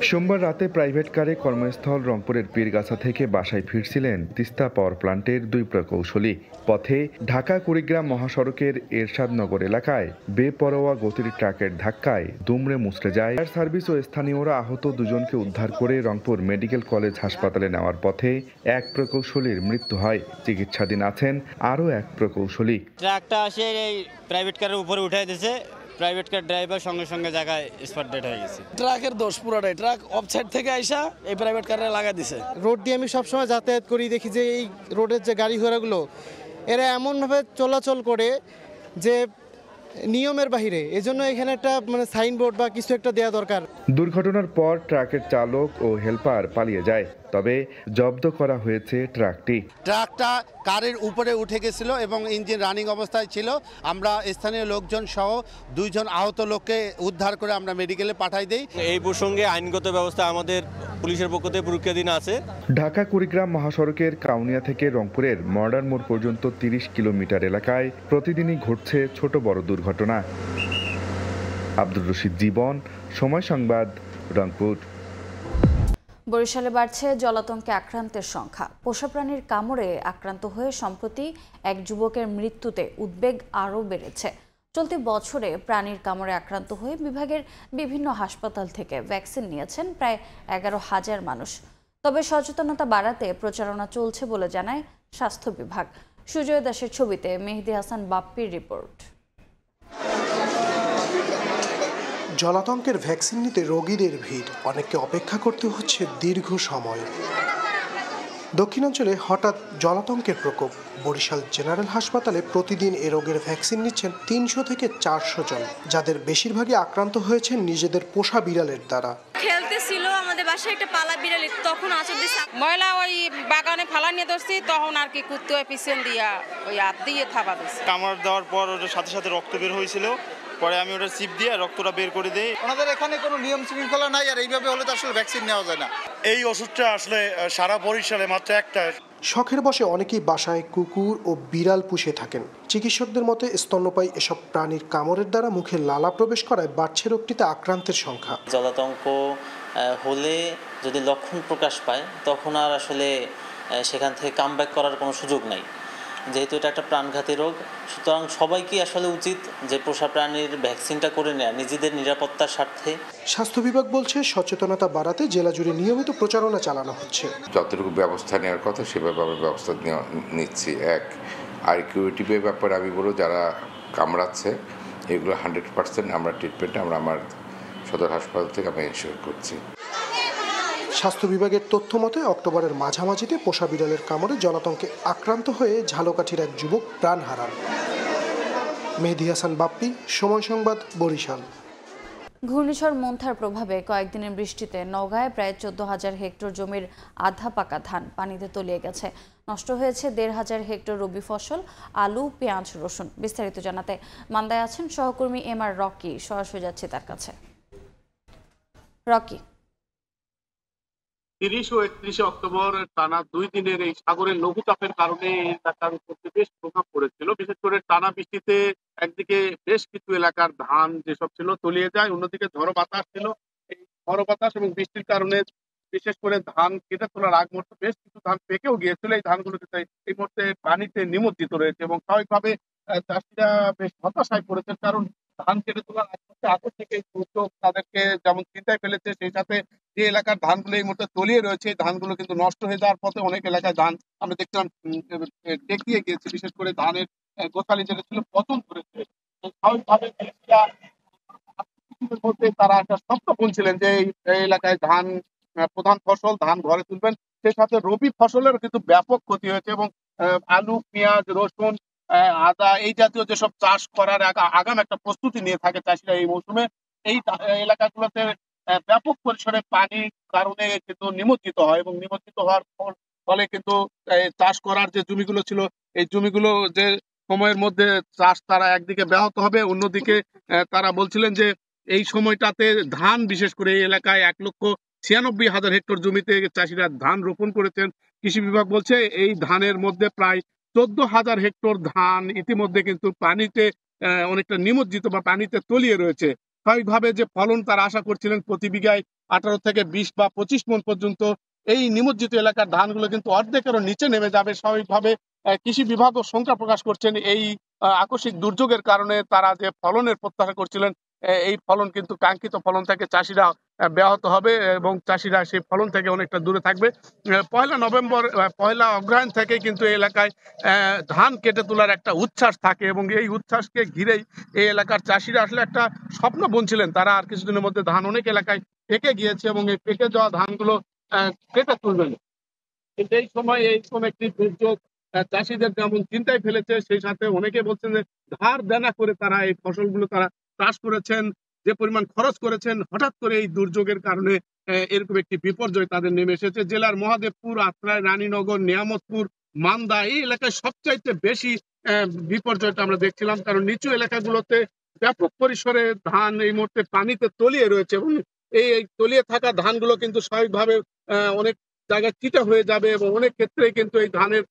সোমবার রাতে প্রাইভেট কারে কর্মস্থল রংপুরের পীরগাছা থেকে বাসায় ফিরছিলেন তিস্তা পাওয়ার প্ল্যান্টের 2 প্রকৌশলী। পথে ঢাকা কুড়িগ্রাম মহাসড়কের এরশাদনগর এলাকায় বেপরোয়া গতির ট্রাকের ধাক্কায় দুমড়ে মুচড়ে যায়। ফায়ার সার্ভিস ও স্থানীয়রা আহত 2 জনকে উদ্ধার করে রংপুর মেডিকেল কলেজ হাসপাতালে নেওয়ার পথে এক প্রকৌশলীর মৃত্যু হয়। চিকিৎসাধীন আছেন আরও এক প্রকৌশলী। ট্রাকটা এসে এই প্রাইভেট কারের উপরে উঠাই দিয়েছে। প্রাইভেট কার ড্রাইভার সঙ্গে সঙ্গে জায়গায় স্পট ডেড হয়ে গেছে। ট্রাকের দোষ পুরোটাই, ট্রাক অফ সাইড থেকে আইসা এই প্রাইভেট কারে লাগা দিছে। রোড দিয়ে আমি সবসময় যাতায়াত করি, দেখি যে এই রোডের যে গাড়ি ঘোড়াগুলো এরা এমনভাবে চলাচল করে যে নিয়মের বাহিরে। এজন্য এখানে একটা সাইনবোর্ড বা কিছু একটা দেওয়া দরকার। দুর্ঘটনার পর ট্রাকের চালক ও হেলপার পালিয়ে যায়, তবে জব্দ করা হয়েছে ট্রাকটি। ট্রাকটা কারের উপরে উঠে গেছিল এবং ইঞ্জিন রানিং অবস্থায় ছিল। আমরা স্থানীয় লোকজন সহ 2 জন আহত লোককে উদ্ধার করে আমরা মেডিকেলে পাঠাই দেই। এই প্রসঙ্গে আইনগত ব্যবস্থা আমাদের পুলিশের পক্ষ থেকে প্রক্রিয়াধীন আছে। ঢাকা কুড়িগ্রাম মহাসড়কের কাউনিয়া থেকে রংপুরের মডার্ন মোড় পর্যন্ত 30 কিলোমিটার এলাকায় প্রতিদিনই ঘটছে ছোট বড় দুর্ঘটনা। আব্দুর রশিদ জীবন, সময় সংবাদ, রংপুর। বরিশালে বাড়ছে জলাতঙ্কে আক্রান্তের সংখ্যা। পোষা প্রাণীর কামড়ে আক্রান্ত হয়ে সম্প্রতি এক যুবকের মৃত্যুতে উদ্বেগ আরও বেড়েছে। চলতি বছরে প্রাণীর কামড়ে আক্রান্ত হয়ে বিভাগের বিভিন্ন হাসপাতাল থেকে ভ্যাকসিন নিয়েছেন প্রায় 11,000 মানুষ। তবে সচেতনতা বাড়াতে প্রচারণা চলছে বলে জানায় স্বাস্থ্য বিভাগ। সুজয় দাসের ছবিতে মেহেদি হাসান বাপ্পির রিপোর্ট। জলাতঙ্কের ভ্যাকসিন নিতে রোগীদের ভিড়, অনেককে অপেক্ষা করতে হচ্ছে দীর্ঘ সময়। দক্ষিণাঞ্চলে হঠাৎ জলাতঙ্কের প্রকোপ। বরিশাল জেনারেল হাসপাতালে প্রতিদিন এ রোগের ভ্যাকসিন নিচ্ছেন 300 থেকে 400 জন, যাদের বেশিরভাগই আক্রান্ত হয়েছেন নিজেদের পোষা বিড়ালের দ্বারা। খেলতেছিল আমাদের বাসায় একটা পালা বিড়াল, তখন আচর দিছে ময়লা ওই বাগানে ফালা নিয়ে ধরছি, তখন আর কি কুত্তে পিছন দিয়া ওই হাত দিয়ে থাবা দিচ্ছে। কামড় দেওয়ার পর ওটার সাথে সাথে রক্ত বের হয়েছিল, পরে আমি ওটা চিপ দিয়ে রক্তটা বের করে দিই। ওনাদের এখানে কোনো নিয়ম শৃঙ্খলা নাই, আর এইভাবে হলে তো আসলে ভ্যাকসিন নেওয়া যায় না। এই ওষুধটা আসলে সারা বরিশালে মাত্র একটা। শখের বশে অনেকেই বাসায় কুকুর ও বিড়াল পুষে থাকেন। চিকিৎসকদের মতে স্তন্যপায়ী এসব প্রাণীর কামড়ের দ্বারা মুখে লালা প্রবেশ করায় বাড়ছে রোগটিতে আক্রান্তের সংখ্যা। জলাতঙ্ক হলে যদি লক্ষণ প্রকাশ পায় তখন আর আসলে সেখান থেকে কামব্যাক করার কোনো সুযোগ নাই, যেহেতু এটা একটা প্রাণঘাতী রোগ। সুতরাং সবাইকে আসলে উচিত যে পোষা প্রাণীর ভ্যাকসিনটা করে নেওয়া নিজেদের নিরাপত্তার স্বার্থে। স্বাস্থ্য বিভাগ বলছে সচেতনতা বাড়াতে জেলা জুড়ে নিয়মিত প্রচারণা চালানো হচ্ছে। যতটুকু ব্যবস্থা নেওয়ার কথা সেভাবে আমরা ব্যবস্থা নিচ্ছি। আর কিউরেটিভের ব্যাপারে আমি বলবো, যারা কামড়াচ্ছে এগুলো 100% আমরা ট্রিটমেন্ট আমার সদর হাসপাতাল থেকে আমি এনশিওর করছি। স্বাস্থ্য বিভাগের তথ্য মতে অক্টোবরের মাঝামাঝিতে পোষা বিড়ালের কামড়ে জলাতঙ্কে আক্রান্ত হয়ে ঝালকাঠির এক যুবক প্রাণ হারান। মেহেদী হাসান বাপ্পি, সময় সংবাদ, বরিশাল। ঘূর্ণিঝড় মন্থার প্রভাবে কয়েকদিনের বৃষ্টিতে নওগাঁয় প্রায় 14,000 হেক্টর জমির আধা পাকা ধান পানিতে তলিয়ে গেছে। নষ্ট হয়েছে 1,500 হেক্টর রবি ফসল, আলু, পেঁয়াজ, রসুন। বিস্তারিত জানাতে মান্দায় আছেন সহকর্মী MR রকি। সরাসরি যাচ্ছে তার কাছে। রকি, 30 ও 31 অক্টোবর টানা 2 দিনের এই সাগরের লঘুচাপের কারণে এলাকার উপর বেশ প্রভাব পড়েছিল। বিশেষ করে টানা বৃষ্টিতে একদিকে বেশ কিছু এলাকার ধান যেসব ছিল তলিয়ে যায়, অন্যদিকে ঝড়ো বাতাস ছিল। এই ঝড়ো বাতাস এবং বৃষ্টির কারণে বিশেষ করে ধান কেটে তোলার আগ মুহূর্তে বেশ কিছু ধান পেকেও গিয়েছিল। এই ধানগুলো এই মুহূর্তে পানিতে নিমজ্জিত রয়েছে এবং স্বাভাবিকভাবে চাষিরা বেশ হতাশায় পড়েছেন, কারণ ধান কেটে তোলার আগে থেকে দুর্যোগ তাদেরকে যেমন চিন্তায় ফেলেছে, সেই সাথে যে এলাকার ধানগুলো এই মুহূর্তে তলিয়ে রয়েছে এই ধানগুলো কিন্তু নষ্ট হয়ে যাওয়ার পথে অনেক এলাকায় ধান আমরা দেখলাম টেকিয়ে গিয়েছে। বিশেষ করে ধানের গোছালি যেটা ছিল পতন করেছে। স্বাভাবিকভাবে তারা একটা স্বপ্ন বলছিলেন যে এই এলাকায় ধান প্রধান ফসল, ধান ঘরে তুলবেন। সেই সাথে রবি ফসলের কিন্তু ব্যাপক ক্ষতি হয়েছে এবং আলু, পেঁয়াজ, রসুন, আদা এই জাতীয় যেসব চাষ করার আগাম একটা প্রস্তুতি নিয়ে থাকে চাষিরা এই মৌসুমে, এই এলাকাগুলোতে ব্যাপক পরিসরে পানির কারণে কিন্তু নিমজ্জিত হয় এবং নিমজ্জিত হওয়ার ফলে কিন্তু চাষ করার যে জমিগুলো ছিল এই জমিগুলো যে সময়ের মধ্যে চাষ তারা একদিকে ব্যাহত হবে, অন্যদিকে তারা বলছিলেন যে এই সময়টাতে ধান বিশেষ করে এই এলাকায় 1,96,000 হেক্টর জমিতে চাষিরা ধান রোপণ করেছেন। কৃষি বিভাগ বলছে এই ধানের মধ্যে প্রায় 14,000 হেক্টর ধান ইতিমধ্যে কিন্তু পানিতে অনেকটা নিমজ্জিত বা পানিতে তলিয়ে রয়েছে। স্বাভাবিকভাবে যে ফলন তারা আশা করছিলেন প্রতি বিঘায় 18 থেকে 20 বা 25 মণ পর্যন্ত, এই নিমজ্জিত এলাকার ধানগুলো কিন্তু অর্ধেকেরও নিচে নেমে যাবে। স্বাভাবিকভাবে কৃষি বিভাগও শঙ্কা প্রকাশ করছেন এই আকস্মিক দুর্যোগের কারণে তারা যে ফলনের প্রত্যাশা করছিলেন এই ফলন কিন্তু কাঙ্ক্ষিত ফলন থেকে চাষিরা ব্যাহত হবে এবং চাষিরা সেই ফলন থেকে অনেকটা দূরে থাকবে। 1 নভেম্বর 1 অগ্রহায়ণ থেকে কিন্তু এই এলাকায় ধান কেটে তোলার একটা উচ্ছ্বাস থাকে এবং এই উচ্ছ্বাসকে ঘিরেই এই এলাকার চাষিরা আসলে একটা স্বপ্ন বুনছিলেন। তারা আর কিছুদিনের মধ্যে ধান অনেক এলাকায় পেকে গিয়েছে এবং এই পেকে যাওয়া ধানগুলো কেটে তুলবেন। কিন্তু এই সময় এইরকম একটি দুর্যোগ চাষিদের যেমন চিন্তায় ফেলেছে, সেই সাথে অনেকে বলছেন যে ধার দেনা করে তারা এই ফসলগুলো তারা চাষ করেছেন, যে পরিমাণ খরচ করেছেন, হঠাৎ করে এই দুর্যোগের কারণে এরকম একটি বিপর্যয় তাদের নেমে এসেছে। জেলার মহাদেবপুর, আত্রাই, রানীনগর, নিয়ামতপুর, মান্দা এই এলাকায় সবচাইতে বেশি বিপর্যয়টা আমরা দেখছিলাম, কারণ নিচু এলাকাগুলোতে ব্যাপক পরিসরে ধান এই মুহূর্তে পানিতে তলিয়ে রয়েছে এবং এই তলিয়ে থাকা ধানগুলো কিন্তু স্বাভাবিকভাবে অনেক জায়গায় চিটা হয়ে যাবে এবং অনেক ক্ষেত্রে কিন্তু এই ধানের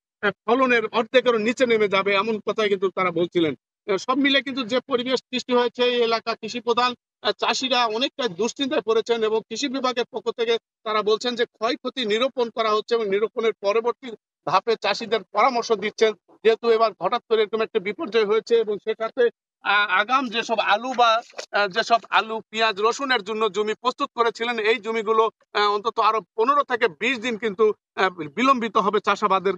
ফলনের অর্ধেকেরও নিচে নেমে যাবে, এমন কথাই কিন্তু তারা বলছিলেন। সব মিলে কিন্তু যে পরিবেশ সৃষ্টি হয়েছে এই এলাকা কৃষি প্রধান, চাষিরা অনেকটা দুশ্চিন্তায় পড়েছেন এবং কৃষি বিভাগের পক্ষ থেকে তারা বলছেন যে ক্ষয়ক্ষতি নিরূপণ করা হচ্ছে এবং নিরূপণের পরবর্তী ধাপে চাষিদের পরামর্শ দিচ্ছেন, যেহেতু এবার হঠাৎ করে এরকম একটা বিপর্যয় হয়েছে এবং সেটাতে আগাম যেসব আলু, পেঁয়াজ, রসুনের জন্য জমি প্রস্তুত করেছিলেন এই জমিগুলো অন্তত আরো 15 থেকে 20 দিন কিন্তু বিলম্বিত হবে চাষাবাদের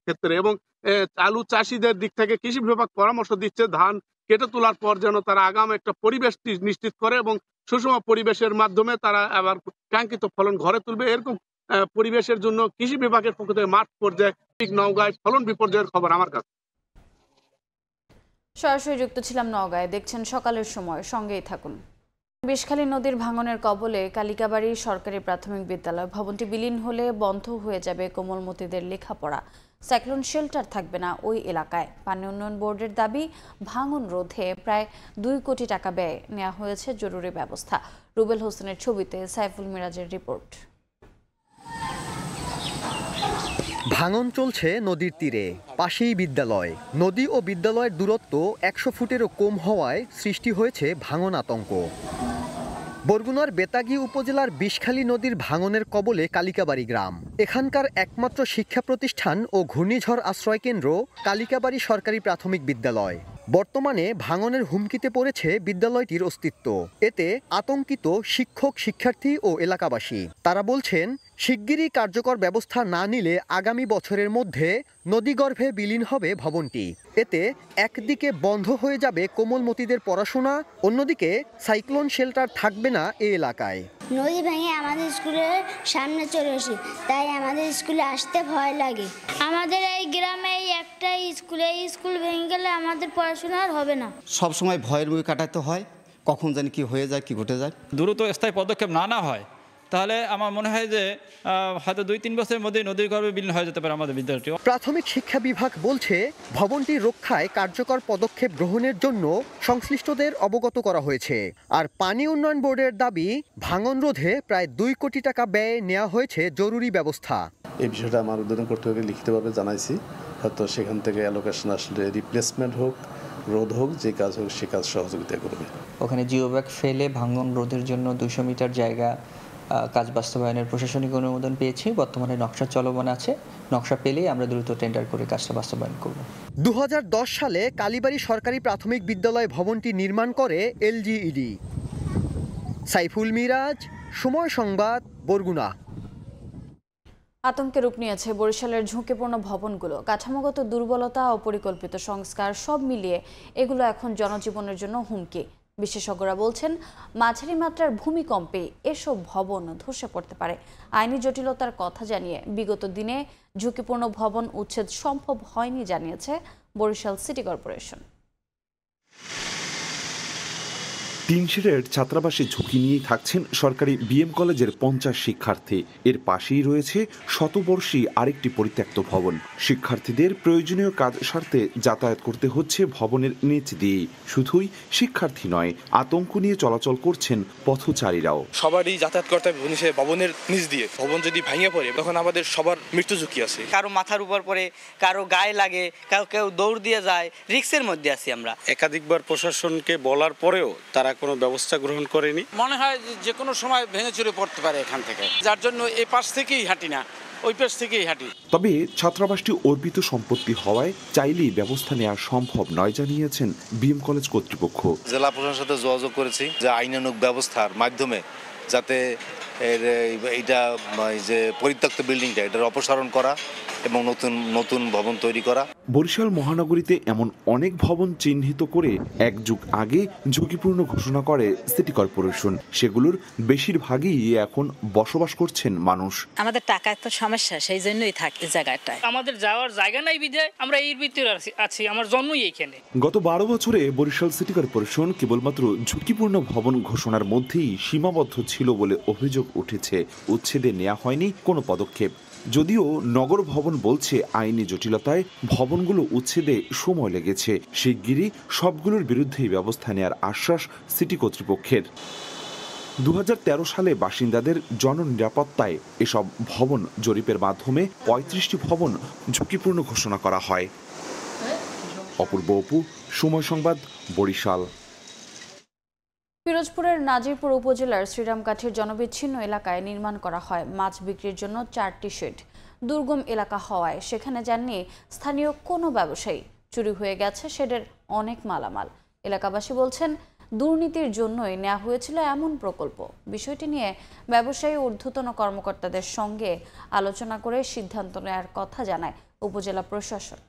ক্ষেত্রে এবং আলু চাষিদের দিক থেকে কৃষি বিভাগ পরামর্শ দিচ্ছে ধান কেটে তোলার পর যেন তারা আগাম একটা পরিবেশ নিশ্চিত করে এবং সুষম পরিবেশের মাধ্যমে তারা আবার কাঙ্ক্ষিত ফলন ঘরে তুলবে। এরকম পরিবেশের জন্য কৃষি বিভাগের পক্ষ থেকে মাঠ পর্যায়ে নওগাঁয় ফলন বিপর্যয়ের খবর আমার কাছে। সরাসরি যুক্ত ছিলাম নওগাঁয়, দেখছেন সকালের সময়, সঙ্গেই থাকুন। বিষখালী নদীর ভাঙনের কবলে কালিকাবাড়ি সরকারি প্রাথমিক বিদ্যালয় ভবনটি বিলীন হলে বন্ধ হয়ে যাবে কোমলমতিদের লেখাপড়া। সাইক্লোন শেল্টার থাকবে না ওই এলাকায়। পানি উন্নয়ন বোর্ডের দাবি, ভাঙন রোধে প্রায় 2 কোটি টাকা ব্যয় নেওয়া হয়েছে জরুরি ব্যবস্থা। রুবেল হোসেনের ছবিতে সাইফুল মিরাজের রিপোর্ট। ভাঙন চলছে নদীর তীরে, পাশেই বিদ্যালয়। নদী ও বিদ্যালয়ের দূরত্ব 100 ফুটেরও কম হওয়ায় সৃষ্টি হয়েছে ভাঙন আতঙ্ক। বরগুনার বেতাগী উপজেলার বিষখালী নদীর ভাঙনের কবলে কালিকাবাড়ি গ্রাম। এখানকার একমাত্র শিক্ষা প্রতিষ্ঠান ও ঘূর্ণিঝড় আশ্রয়কেন্দ্র কালিকাবাড়ি সরকারি প্রাথমিক বিদ্যালয়। বর্তমানে ভাঙনের হুমকিতে পড়েছে বিদ্যালয়টির অস্তিত্ব। এতে আতঙ্কিত শিক্ষক, শিক্ষার্থী ও এলাকাবাসী। তারা বলছেন, শিগগিরই কার্যকর ব্যবস্থা না নিলে আগামী বছরের মধ্যে নদীগর্ভে বিলীন হবে ভবনটি। এতে একদিকে বন্ধ হয়ে যাবে কোমলমতিদের পড়াশোনা, অন্যদিকে সাইক্লোন শেল্টার থাকবে না এ এলাকায়। নদী ভেঙে আমাদের স্কুলের সামনে চলে আসে, তাই আমাদের স্কুলে আসতে ভয় লাগে। আমাদের এই গ্রামে একটা স্কুল ভেঙে গেলে আমাদের পড়াশোনা আর হবে না। সব সময় ভয়ের মুখে কাটাতে হয়, কখন জানি কি হয়ে যায়, কি ঘটে যায়। দ্রুত স্থায়ী পদক্ষেপ না হয় তাহলে আমার মনে হয় যে হয়তো 2-3 বছরের মধ্যে নদীর গর্ভে বিলীন হয়ে যেতে পারে আমাদের বিদ্যালয়টি। প্রাথমিক শিক্ষা বিভাগ বলছে, ভবনটি রক্ষায় কার্যকর পদক্ষেপ গ্রহণের জন্য সংশ্লিষ্টদের অবগত করা হয়েছে। আর পানি উন্নয়ন বোর্ডের দাবি, ভাঙন রোধে প্রায় 2 কোটি টাকা ব্যয়ে নেওয়া হয়েছে জরুরি ব্যবস্থা। এই বিষয়টা আমার উদ্বোধন কর্তৃপক্ষকে লিখিতভাবে জানাইছি, হয়তো সেখান থেকে অ্যালোকেশন আসলে রিপ্লেসমেন্ট হোক, রোধ হোক, যে কাজ হোক সে কাজ সহযোগিতা করবে। ওখানে জিওব্যাগ ফেলে ভাঙন রোধের জন্য 200 মিটার জায়গা কাজ বাস্তবায়নের প্রশাসনিক অনুমোদন পেয়েছি। বর্তমানে নকশা চলমান আছে, নকশা পেলেই আমরা দ্রুত টেন্ডার করে কাজটা বাস্তবায়ন করব। 2010 সালে কালীবাড়ি সরকারি প্রাথমিক বিদ্যালয় ভবনটি নির্মাণ করে এলজিইডি। সাইফুল মিরাজ, সময় সংবাদ, বরগুনা। আতঙ্কে রূপ নিয়েছে বরিশালের ঝুঁকিপূর্ণ ভবনগুলো। কাঠামোগত দুর্বলতা ও পরিকল্পিত সংস্কার সব মিলিয়ে এগুলো এখন জনজীবনের জন্য হুমকি। বিশেষজ্ঞরা বলছেন, মাঝারি মাত্রার ভূমিকম্পে এসব ভবন ধসে পড়তে পারে। আইনি জটিলতার কথা জানিয়ে বিগত দিনে ঝুঁকিপূর্ণ ভবন উচ্ছেদ সম্ভব হয়নি জানিয়েছে বরিশাল সিটি কর্পোরেশন। টিনশেডের ছাত্রাবাসে ঝুঁকি নিয়েই থাকছেন সরকারি বিএম কলেজের 50 শিক্ষার্থী। এর পাশেই রয়েছে শতবর্ষী আরেকটি পরিত্যক্ত ভবন। শিক্ষার্থীদের প্রয়োজনীয় কাজ সারতে যাতায়াত করতে হচ্ছে ভবনের নিচ দিয়েই। শুধুই শিক্ষার্থী নয়, আতঙ্ক নিয়ে চলাচল করছেন পথচারীরাও। সবারই যাতায়াত করতে হবে ভবনের নিচ দিয়ে। ভবন যদি ভেঙে পড়ে তখন আমাদের সবার মৃত্যু ঝুঁকি আছে। কারো মাথার উপর পড়ে, কারো গায়ে লাগে, কেউ দৌড় দিয়ে যায়, রিস্কের মধ্যে আছি আমরা। একাধিকবার প্রশাসনকে বলার পরেও তারা কোনো ব্যবস্থা গ্রহণ করেনি। মনে হয় যে কোনো সময় ভেঙে চুরে পড়তে পারে এখান থেকে, যার জন্য এই পাশ থেকেই হাঁটি না, ওই পাশ থেকেই হাঁটি। তবে ছাত্রাবাসটি অর্পিত সম্পত্তি হওয়ায় চাইলেই ব্যবস্থা নেওয়া সম্ভব নয় জানিয়েছেন বিএম কলেজ কর্তৃপক্ষ। জেলা প্রশাসনের সাথে যোগাযোগ করেছি যে আইনানুগ ব্যবস্থার মাধ্যমে যাতে এইটা যে পরিত্যক্ত বিল্ডিংটা এটার অপসারণ করা এবং নতুন ভবন তৈরি করা। বরিশাল মহানগরীতে এমন অনেক ভবন চিহ্নিত করে 1 যুগ আগে ঝুঁকিপূর্ণ ঘোষণা করে সিটি কর্পোরেশন। সেগুলোর বেশিরভাগই এখন বসবাস করছেন মানুষ। আমাদের টাকার তো সমস্যা, সেই জন্যই থাকি জায়গাটায়। আমাদের যাওয়ার জায়গা নাই বিধায় আমরা এর ভিতরে আছি, আমার জন্মই এইখানে। গত 12 বছরে বরিশাল সিটি কর্পোরেশন কেবলমাত্র ঝুঁকিপূর্ণ ভবন ঘোষণার মধ্যেই সীমাবদ্ধ ছিল বলে অভিযোগ উঠেছে। উচ্ছেদে নেওয়া হয়নি কোনো পদক্ষেপ। যদিও নগর ভবন বলছে আইনি জটিলতায় ভবনগুলো উচ্ছেদে সময় লেগেছে। শিগগিরই সবগুলোর বিরুদ্ধেই ব্যবস্থা নেওয়ার আশ্বাস সিটি কর্তৃপক্ষের। 2013 সালে বাসিন্দাদের জননিরাপত্তায় এসব ভবন জরিপের মাধ্যমে 35টি ভবন ঝুঁকিপূর্ণ ঘোষণা করা হয়। অপূর্ব অপু, সময় সংবাদ, বরিশাল। পিরোজপুরের নাজিরপুর উপজেলার শ্রীরামকাঠির জনবিচ্ছিন্ন এলাকায় নির্মাণ করা হয় মাছ বিক্রির জন্য 4টি শেড। দুর্গম এলাকা হওয়ায় সেখানে যাননি স্থানীয় কোনো ব্যবসায়ী। চুরি হয়ে গেছে শেডের অনেক মালামাল। এলাকাবাসী বলছেন, দুর্নীতির জন্যই নেওয়া হয়েছিল এমন প্রকল্প। বিষয়টি নিয়ে ব্যবসায়ী ঊর্ধ্বতন কর্মকর্তাদের সঙ্গে আলোচনা করে সিদ্ধান্ত নেওয়ার কথা জানায় উপজেলা প্রশাসন।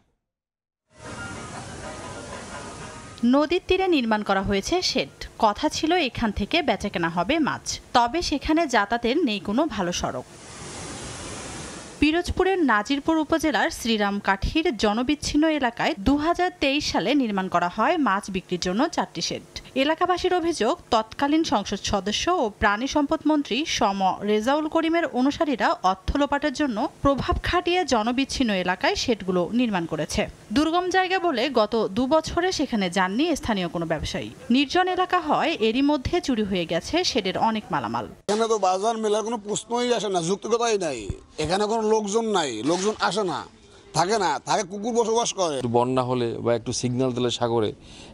নদীর তীরে নির্মাণ করা হয়েছে শেড। কথা ছিল এখান থেকে বেচাকেনা হবে মাছ, তবে সেখানে যাতায়াতের নেই কোনো ভালো সড়ক। পিরোজপুরের নাজিরপুর উপজেলার শ্রীরামকাঠির জনবিচ্ছিন্ন এলাকায় 2023 সালে নির্মাণ করা হয় মাছ বিক্রির জন্য 4টি শেড। এলাকাবাসীর অভিযোগ, তৎকালীন সংসদ সদস্য ও প্রাণী সম্পদ মন্ত্রী সম রেজাউল করিমের অনুসারীরা অর্থ লোপাটের জন্য প্রভাব খাটিয়ে জনবিচ্ছিন্ন এলাকায় শেডগুলো নির্মাণ করেছে। দুর্গম জায়গা বলে গত 2 বছরে সেখানে যাননি স্থানীয় কোনো ব্যবসায়ী। নির্জন এলাকা হয়, এরই মধ্যে চুরি হয়ে গেছে শেডের অনেক মালামাল। এখানে তো বাজার মেলার কোনো প্রশ্নই আসে না, যুক্তিকতাই নাই। এখানে কোনো লোকজন নাই, লোকজন আসে না, থাকে না, থাকে কুকুর বসবাস করে। বন্যা হলে বা একটু সিগন্যাল দিলে সাগরে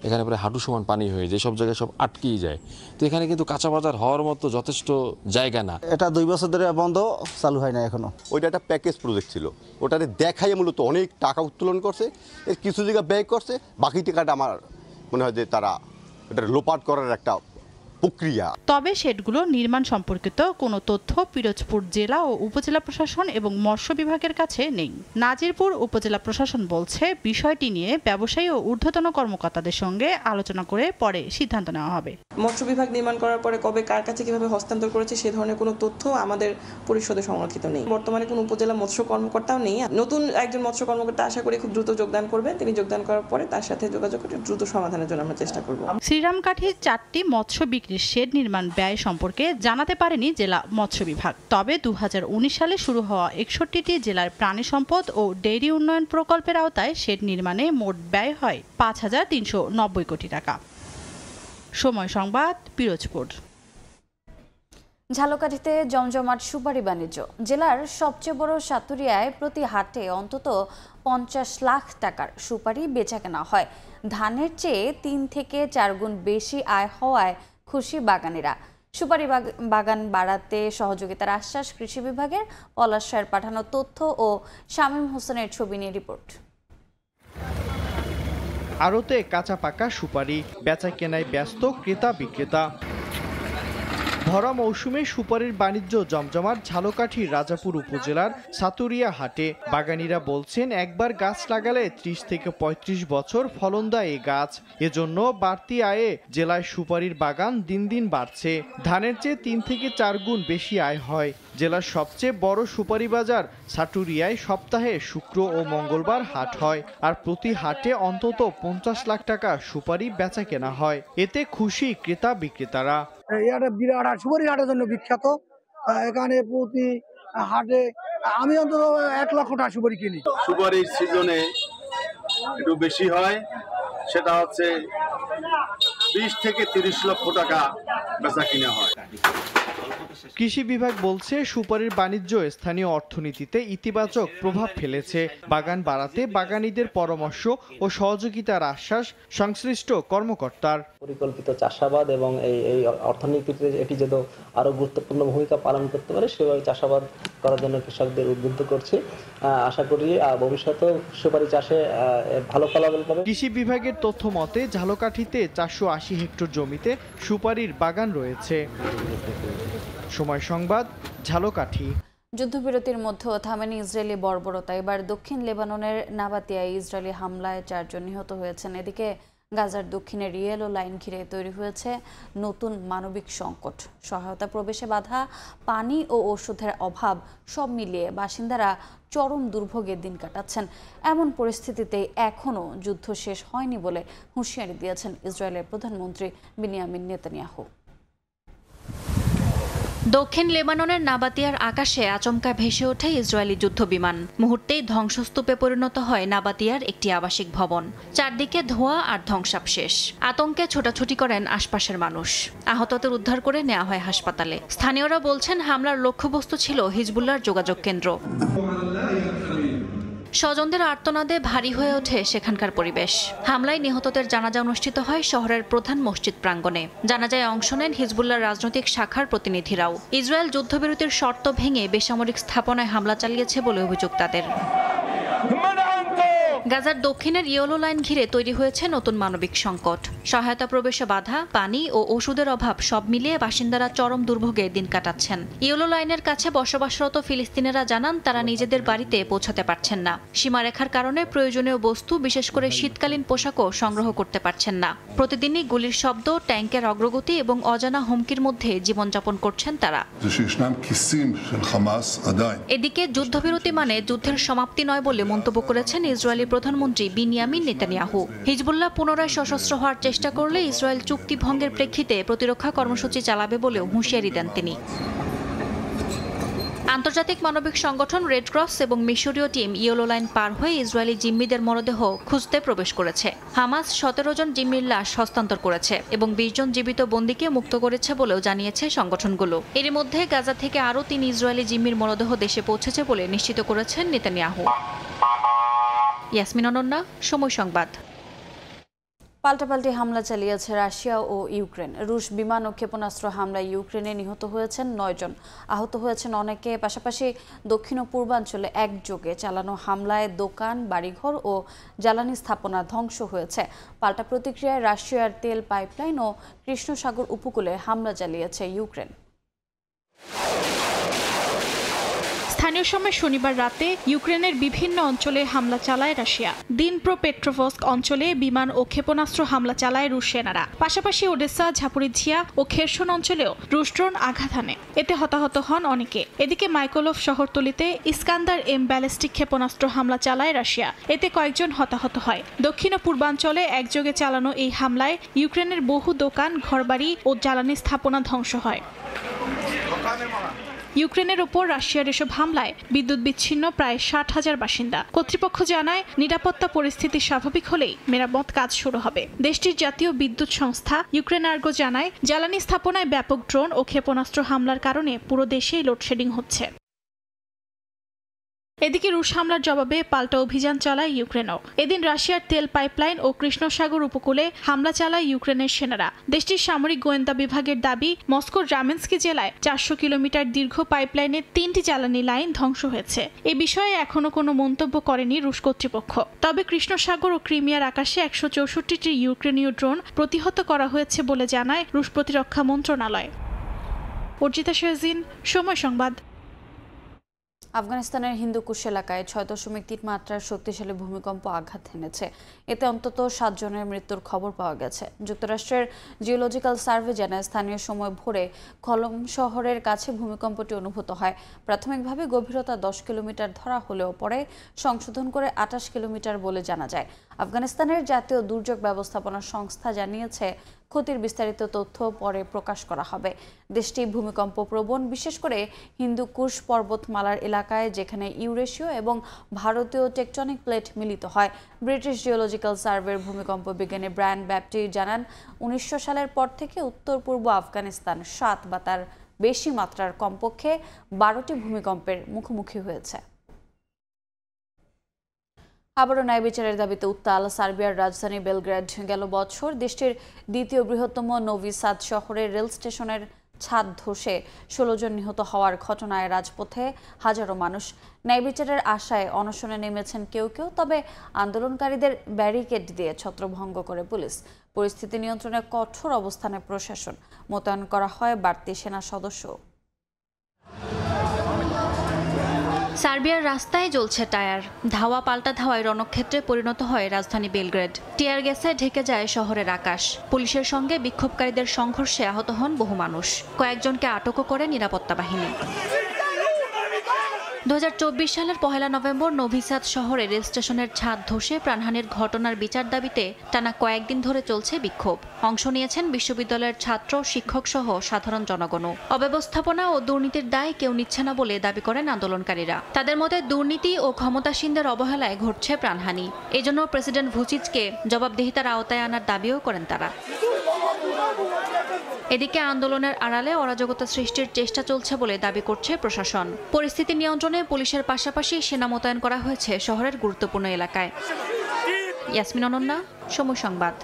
এখানে প্রায় হাঁটু সমান পানি হয়ে যায়, সব জায়গায় সব আটকেই যায়। তো এখানে কিন্তু কাঁচা বাজার হওয়ার মতো যথেষ্ট জায়গা না। এটা 2 বছর ধরে বন্ধ, চালু হয় না এখনো। ওইটা একটা প্যাকেজ প্রজেক্ট ছিল, ওটাতে দেখাই মূলত অনেক টাকা উত্তোলন করছে, এর কিছু জায়গা ব্যয় করছে, বাকি টাকাটা আমার মনে হয় যে তারা এটা লোপাট করার একটা প্রক্রিয়া। তবে শেডগুলো নির্মাণ সম্পর্কিত কোনো তথ্য পিরোজপুর জেলা ও উপজেলা প্রশাসন এবং মৎস্য বিভাগের কাছে নেই। নাজিরপুর উপজেলা প্রশাসন বলছে, বিষয়টি নিয়ে ব্যবসায়ী ও ঊর্ধ্বতন কর্মকর্তাদের সঙ্গে আলোচনা করে পরে সিদ্ধান্ত নেওয়া হবে। মৎস্য বিভাগ নির্মাণ করার পরে কবে কার কাছে কিভাবে হস্তান্তর করেছে সে ধরনের কোনো তথ্য আমাদের পরিষদে সংরক্ষিত নেই। বর্তমানে কোনো উপজেলা মৎস্য কর্মকর্তাও নেই। নতুন একজন মৎস্য কর্মকর্তা আশা করি খুব দ্রুত যোগদান করবে। তিনি যোগদান করার পরে তার সাথে যোগাযোগ করে দ্রুত সমাধানের জন্য আমরা চেষ্টা করব। শ্রীরামকাঠির 4টি মৎস্য শেড নির্মাণ ব্যয় সম্পর্কে জানাতে পারেনি জেলা মৎস্য বিভাগ। তবে 2019 সালে শুরু হওয়া 61টি জেলার প্রাণী সম্পদ ও ডেইরি উন্নয়ন প্রকল্পের আওতায় শেড নির্মাণে মোট ব্যয় হয় 5,390 কোটি টাকা। সময় সংবাদ, পিরোজপুর। ঝালকাঠিতে জমজমাট সুপারি বাণিজ্য। জেলার সবচেয়ে বড় সাতুরিয়ায় প্রতি হাটে অন্তত 50 লাখ টাকার সুপারি বেচাকেনা হয়। ধানের চেয়ে 3 থেকে 4 গুণ বেশি আয় হওয়ায় খুশি বাগানীরা। সুপারি বাগান বাড়াতে সহযোগিতার আশ্বাস কৃষি বিভাগের। পলাশ শাহের পাঠানো তথ্য ও শামীম হোসেনের ছবি নিয়ে রিপোর্ট। আড়তে কাঁচা পাকা সুপারি, বেচা কেনায় ব্যস্ত ক্রেতা বিক্রেতা। ভরা মৌসুমে সুপারির বাণিজ্য জমজমাট ঝালকাঠির রাজাপুর উপজেলার সাতুরিয়া হাটে। বাগানীরা বলছেন, একবার গাছ লাগালে 30 থেকে 35 বছর ফলন দেয় এই গাছ। এজন্য বাড়তি আয়ে জেলায় সুপারির বাগান দিন দিন বাড়ছে। ধানের চেয়ে 3 থেকে 4 গুণ বেশি আয় হয়। জেলার সবচেয়ে বড় সুপারি বাজার সাটুরিয়ায় সপ্তাহে শুক্র ও মঙ্গলবার হাট হয়, আর প্রতি হাটে অন্তত 50 লাখ টাকা সুপারি বেচা কেনা হয়। এতে খুশি ক্রেতা বিক্রেতারা। এটা বিরাট হাট, সুপারি হাটের জন্য বিখ্যাত। এখানে প্রতি হাটে আমি অন্তত 1 লক্ষ টাকা সুপারি কিনি। সুপারির সিজনে একটু বেশি হয়, সেটা হচ্ছে 20 থেকে 30 লক্ষ টাকা বেচা কিনা হয়। কৃষি বিভাগ বলছে, সুপারির বাণিজ্য স্থানীয় অর্থনীতিতে ইতিবাচক প্রভাব ফেলেছে। বাগান বাড়াতে বাগানীদের পরামর্শ ও সহযোগিতার আশ্বাস সংশ্লিষ্ট কর্মকর্তার। পরিকল্পিত চাষাবাদ এবং এই অর্থনীতিতে এটি যেন আরো গুরুত্বপূর্ণ ভূমিকা পালন করতে পারে, সেভাবে চাষাবাদ করার জন্য কৃষকদের উদ্বুদ্ধ করছে। আশা করি ভবিষ্যতে সুপারি চাষে ভালো ফলাফল পাবে। কৃষি বিভাগের তথ্য মতে ঝালকাঠিতে 480 হেক্টর জমিতে সুপারির বাগান রয়েছে। সময় সংবাদ, ঝালকাঠি। যুদ্ধবিরতির মধ্যেও থামেনি ইসরায়েলি বর্বরতা। এবার দক্ষিণ লেবাননের নাবাতিয়ায় ইসরায়েলি হামলায় 4 জন নিহত হয়েছেন। এদিকে গাজার দক্ষিণে রিয়েলো লাইন ঘিরে তৈরি হয়েছে নতুন মানবিক সংকট। সহায়তা প্রবেশে বাধা, পানি ও ওষুধের অভাব, সব মিলিয়ে বাসিন্দারা চরম দুর্ভোগের দিন কাটাচ্ছেন। এমন পরিস্থিতিতে এখনও যুদ্ধ শেষ হয়নি বলে হুঁশিয়ারি দিয়েছেন ইসরায়েলের প্রধানমন্ত্রী বিনিয়ামিন নেতানিয়াহু। দক্ষিণ লেবাননের নাবাতিয়ার আকাশে আচমকা ভেসে ওঠে ইসরায়েলি যুদ্ধবিমান। মুহূর্তেই ধ্বংসস্তূপে পরিণত হয় নাবাতিয়ার একটি আবাসিক ভবন। চারদিকে ধোঁয়া আর ধ্বংসাবশেষ। আতঙ্কে ছোটাছুটি করেন আশপাশের মানুষ। আহতদের উদ্ধার করে নেওয়া হয় হাসপাতালে। স্থানীয়রা বলছেন, হামলার লক্ষ্যবস্তু ছিল হিজবুল্লাহর যোগাযোগ কেন্দ্র। স্বজনদের আর্তনাদে ভারী হয়ে ওঠে সেখানকার পরিবেশ। হামলায় নিহতদের জানাজা অনুষ্ঠিত হয় শহরের প্রধান মসজিদ প্রাঙ্গণে। জানাজায় অংশ নেন হিজবুল্লাহর রাজনৈতিক শাখার প্রতিনিধিরাও। ইসরায়েল যুদ্ধবিরতির শর্ত ভেঙে বেসামরিক স্থাপনায় হামলা চালিয়েছে বলে অভিযোগ তাদের। গাজার দক্ষিণের ইয়েলো লাইন ঘিরে তৈরি হয়েছে নতুন মানবিক সংকট। সহায়তা প্রবেশে বাধা, পানি ও ওষুধের অভাব সব মিলিয়ে বাসিন্দারা চরম দুর্ভোগে দিন কাটাচ্ছেন। ইয়েলো লাইনের কাছে বসবাসরত ফিলিস্তিনিরা জানান তারা নিজেদের বাড়িতে পৌঁছাতে পারছেন না। সীমারেখার কারণে প্রয়োজনীয় বস্তু, বিশেষ করে শীতকালীন পোশাকও সংগ্রহ করতে পারছেন না। প্রতিদিনই গুলির শব্দ, ট্যাঙ্কের অগ্রগতি এবং অজানা হুমকির মধ্যে জীবনযাপন করছেন তারা। এদিকে যুদ্ধবিরতি মানে যুদ্ধের সমাপ্তি নয় বলে মন্তব্য করেছেন ইসরায়েলি প্রধানমন্ত্রী বিনিয়ামিন নেতানিয়াহু। হিজবুল্লাহ পুনরায় সশস্ত্র হওয়ার চেষ্টা করলে ইসরায়েল চুক্তি ভঙ্গের প্রেক্ষিতে প্রতিরক্ষা কর্মসূচি চালাবে বলেও হুঁশিয়ারি দেন তিনি। আন্তর্জাতিক মানবিক সংগঠন রেড ক্রস এবং মিশরীয় টিম ইয়েলো লাইন পার হয়ে ইসরায়েলি জিম্মিদের মরদেহ খুঁজতে প্রবেশ করেছে। হামাস 17 জন জিম্মির লাশ হস্তান্তর করেছে এবং 20 জন জীবিত বন্দীকে মুক্ত করেছে বলেও জানিয়েছে সংগঠনগুলো। এর মধ্যে গাজা থেকে আরও 3 ইসরায়েলি জিম্মির মরদেহ দেশে পৌঁছেছে বলে নিশ্চিত করেছেন নেতানিয়াহু। ইয়াসমিন অনন্যা, সময় সংবাদ। পাল্টাপাল্টি হামলা চালিয়েছে রাশিয়া ও ইউক্রেন। রুশ বিমান ও ক্ষেপণাস্ত্র হামলায় ইউক্রেনে নিহত হয়েছেন 9 জন, আহত হয়েছেন অনেকে। পাশাপাশি দক্ষিণ ও পূর্বাঞ্চলে একযোগে চালানো হামলায় দোকান, বাড়িঘর ও জ্বালানি স্থাপনা ধ্বংস হয়েছে। পাল্টা প্রতিক্রিয়ায় রাশিয়ার তেল পাইপলাইন ও কৃষ্ণ সাগর উপকূলে হামলা চালিয়েছে ইউক্রেন। স্থানীয় সময় শনিবার রাতে ইউক্রেনের বিভিন্ন অঞ্চলে হামলা চালায় রাশিয়া। দিনপ্রো পেট্রোভস্ক অঞ্চলে বিমান ও ক্ষেপণাস্ত্র হামলা চালায় রুশ সেনারা। পাশাপাশি ওডেসা, ঝাপরিঝিয়া ও খেরসন অঞ্চলেও রুশ ড্রোন আঘাত হানে। এতে হতাহত হন অনেকে। এদিকে মাইকোলভ শহরতলিতে ইস্কান্দার এম ব্যালিস্টিক ক্ষেপণাস্ত্র হামলা চালায় রাশিয়া। এতে কয়েকজন হতাহত হয়। দক্ষিণ ও পূর্বাঞ্চলে একযোগে চালানো এই হামলায় ইউক্রেনের বহু দোকান, ঘরবাড়ি ও জ্বালানি স্থাপনা ধ্বংস হয়। ইউক্রেনের ওপর রাশিয়ার এসব হামলায় বিদ্যুৎ বিচ্ছিন্ন প্রায় 60,000 বাসিন্দা। কর্তৃপক্ষ জানায় নিরাপত্তা পরিস্থিতি স্বাভাবিক হলেই মেরামত কাজ শুরু হবে। দেশটির জাতীয় বিদ্যুৎ সংস্থা ইউক্রেনার্গো জানায় জ্বালানি স্থাপনায় ব্যাপক ড্রোন ও ক্ষেপণাস্ত্র হামলার কারণে পুরো দেশেই লোডশেডিং হচ্ছে। এদিকে রুশ হামলার জবাবে পাল্টা অভিযান চালায় ইউক্রেনও। এদিন রাশিয়ার তেল পাইপলাইন ও কৃষ্ণ সাগর উপকূলে হামলা চালায় ইউক্রেনের সেনারা। দেশটির সামরিক গোয়েন্দা বিভাগের দাবি, মস্কোর রামেন্সকি জেলায় 400 কিলোমিটার দীর্ঘ পাইপলাইনের 3টি জ্বালানি লাইন ধ্বংস হয়েছে। এ বিষয়ে এখনো কোনো মন্তব্য করেনি রুশ কর্তৃপক্ষ। তবে কৃষ্ণ সাগর ও ক্রিমিয়ার আকাশে 164টি ইউক্রেনীয় ড্রোন প্রতিহত করা হয়েছে বলে জানায় রুশ প্রতিরক্ষা মন্ত্রণালয়। অর্জিতা শেহজিন, সময় সংবাদ। আফগানিস্তানের হিন্দুকুশ এলাকায় 6.3 মাত্রার শক্তিশালী ভূমিকম্প আঘাত হেনেছে। এতে অন্তত 7 জনের মৃত্যুর খবর পাওয়া গেছে। যুক্তরাষ্ট্রের জিওলজিক্যাল সার্ভে জানায় স্থানীয় সময় ভোরে কলম শহরের কাছে ভূমিকম্পটি অনুভূত হয়। প্রাথমিকভাবে গভীরতা 10 কিলোমিটার ধরা হলেও পরে সংশোধন করে 28 কিলোমিটার বলে জানা যায়। আফগানিস্তানের জাতীয় দুর্যোগ ব্যবস্থাপনা সংস্থা জানিয়েছে ক্ষতির বিস্তারিত তথ্য পরে প্রকাশ করা হবে। দেশটি ভূমিকম্প প্রবণ, বিশেষ করে হিন্দুকুশ পর্বতমালার এলাকায়, যেখানে ইউরেশীয় এবং ভারতীয় টেকটনিক প্লেট মিলিত হয়। ব্রিটিশ জিওলজিক্যাল সার্ভের ভূমিকম্প বিজ্ঞানী ব্রায়ান ব্যাপটি জানান, 1900 সালের পর থেকে উত্তর পূর্ব আফগানিস্তান 7 বা তার বেশি মাত্রার কমপক্ষে 12টি ভূমিকম্পের মুখোমুখি হয়েছে। আবারও ন্যায় বিচারের দাবিতে উত্তাল সার্বিয়ার রাজধানী বেলগ্রেড। গেল বছর দেশটির দ্বিতীয় বৃহত্তম নোভি সাদ শহরের রেল স্টেশনের ছাদ ধসে 16 জন নিহত হওয়ার ঘটনায় রাজপথে হাজারো মানুষ। ন্যায় বিচারের আশায় অনশনে নেমেছেন কেউ কেউ, তবে আন্দোলনকারীদের ব্যারিকেড দিয়ে ছত্রভঙ্গ করে পুলিশ। পরিস্থিতি নিয়ন্ত্রণে কঠোর অবস্থানে প্রশাসন, মোতায়েন করা হয় বাড়তি সেনা সদস্য। সার্বিয়ার রাস্তায় জ্বলছে টায়ার। ধাওয়া পাল্টা ধাওয়ায় রণক্ষেত্রে পরিণত হয় রাজধানী বেলগ্রেড। টিয়ার গ্যাসে ঢেকে যায় শহরের আকাশ। পুলিশের সঙ্গে বিক্ষোভকারীদের সংঘর্ষে আহত হন বহু মানুষ। কয়েকজনকে আটকও করে নিরাপত্তা বাহিনী। 2024 সালের 1 নভেম্বর নোভি সাদ শহরে রেল স্টেশনের ছাদ ধসে প্রাণহানির ঘটনার বিচার দাবিতে টানা কয়েকদিন ধরে চলছে বিক্ষোভ। অংশ নিয়েছেন বিশ্ববিদ্যালয়ের ছাত্র, শিক্ষক সহ সাধারণ জনগণও। অব্যবস্থাপনা ও দুর্নীতির দায় কেউ নিচ্ছে না বলে দাবি করেন আন্দোলনকারীরা। তাদের মতে দুর্নীতি ও ক্ষমতাসীনদের অবহেলায় ঘটছে প্রাণহানি। এজন্য প্রেসিডেন্ট ভুচিচকে জবাবদিহিতার আওতায় আনার দাবিও করেন তারা। এদিকে আন্দোলনের আড়ালে অরাজকতা সৃষ্টির চেষ্টা চলছে বলে দাবি করছে প্রশাসন। পরিস্থিতি নিয়ন্ত্রণে পুলিশের পাশাপাশি সেনা মোতায়েন করা হয়েছে শহরের গুরুত্বপূর্ণ এলাকায়। ইয়াসমিন অনন্যা, সময় সংবাদ।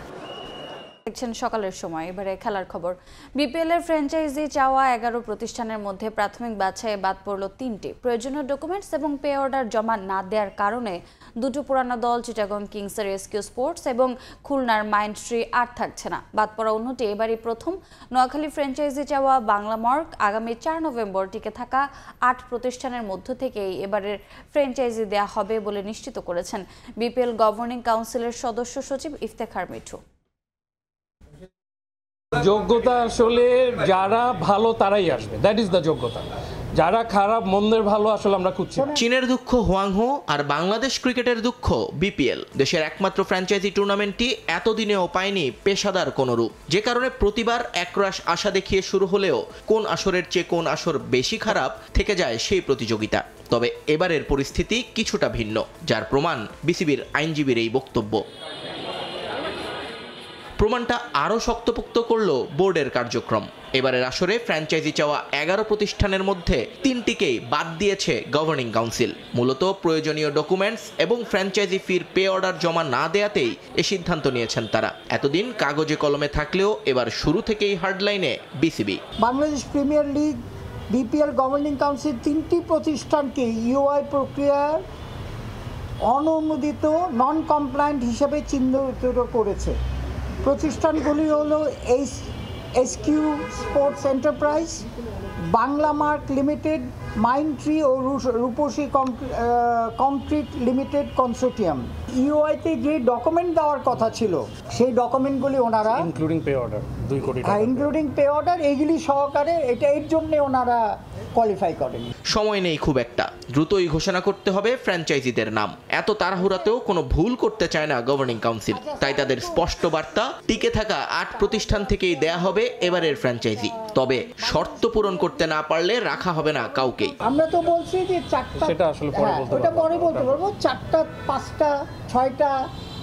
দেখছেন সকালের সময়। এবারে খেলার খবর। বিপিএল এর ফ্র্যাঞ্চাইজি চাওয়া 11 প্রতিষ্ঠানের মধ্যে প্রাথমিক বাছাইয়ে বাদ পড়ল 3টি। প্রয়োজনীয় ডকুমেন্টস এবং পে অর্ডার জমা না দেওয়ার কারণে দুটো পুরানো দল চিটাগং কিংসের রেস্কিউ স্পোর্টস এবং খুলনার মাইন্ডট্রি আর থাকছে না। বাদ পড়া অন্যটি এবারই প্রথম। নোয়াখালী ফ্র্যাঞ্চাইজি চাওয়া বাংলা মর্গ আগামী 4 নভেম্বর টিকে থাকা 8 প্রতিষ্ঠানের মধ্য থেকেই এবারের ফ্র্যাঞ্চাইজি দেয়া হবে বলে নিশ্চিত করেছেন বিপিএল গভর্নিং কাউন্সিলের সদস্য সচিব ইফতেখার মিঠু। যোগ্যতা আসলে যারা ভালো তারাই আসবে, দ্যাট ইজ দ্য যোগ্যতা। যারা খারাপ মন্দের ভালো আসলে আমরা খুঁজছি। চীনের দুঃখ হোয়াংহো আর বাংলাদেশ ক্রিকেটের দুঃখ বিপিএল। দেশের একমাত্র ফ্র্যাঞ্চাইজি টুর্নামেন্টটি এতদিনেও পায়নি পেশাদার কোনো রূপ, যে কারণে প্রতিবার একরাশ আশা দেখিয়ে শুরু হলেও কোন আসরের চেয়ে কোন আসর বেশি খারাপ থেকে যায় সেই প্রতিযোগিতা। তবে এবারের পরিস্থিতি কিছুটা ভিন্ন, যার প্রমাণ বিসিবির আইনজীবীর এই বক্তব্য। প্রমাণটা আরও শক্তপোক্ত করল বোর্ডের কার্যক্রম। এবারের আসরে ফ্র্যাঞ্চাইজি চাওয়া 11 প্রতিষ্ঠানের মধ্যে 3টিকেই বাদ দিয়েছে গভর্নিং কাউন্সিল। মূলত প্রয়োজনীয় ডকুমেন্টস এবং ফ্র্যাঞ্চাইজি ফির পে অর্ডার জমা না দেয়াতেই এ সিদ্ধান্ত নিয়েছেন তারা। এতদিন কাগজে কলমে থাকলেও এবার শুরু থেকেই হার্ডলাইনে BCB. Bangladesh premier league, BPL governing council 3টি প্রতিষ্ঠানকে ইউআই প্রক্রিয়ার অনুমোদিত নন কমপ্লায়েন্ট হিসেবে চিহ্নিত করেছে। প্রতিষ্ঠানগুলি হলো SQ sports enterprise, Bangla mark limited, Mindtree ও রূপসী কংক্রিট লিমিটেড কনসোর্টিয়াম। ইউআইতে যে ডকুমেন্ট দেওয়ার কথা ছিল সেই ডকুমেন্টগুলি ওনারা ইনক্লুডিং পে অর্ডার 2 কোটি টাকা, ইনক্লুডিং পে অর্ডার এইগুলি সহকারে এর জন্য ওনারা কোয়ালিফাই করেন। সময় নেই খুব একটা, দ্রুতই ঘোষণা করতে হবে ফ্র্যাঞ্চাইজিদের নাম। এত তাড়াহুড়াতেও কোনো ভুল করতে চায় না গভর্নিং কাউন্সিল, তাই তাদের স্পষ্ট বার্তা, টিকে থাকা 8 প্রতিষ্ঠান থেকেই দেয়া হবে এবারের ফ্র্যাঞ্চাইজি। তবে শর্ত পূরণ করতে না পারলে রাখা হবে না কাউকেই। আমরা তো বলছি যে 4টা, সেটা আসলে পরে বলতে পারবো 4টা 5টা 6টা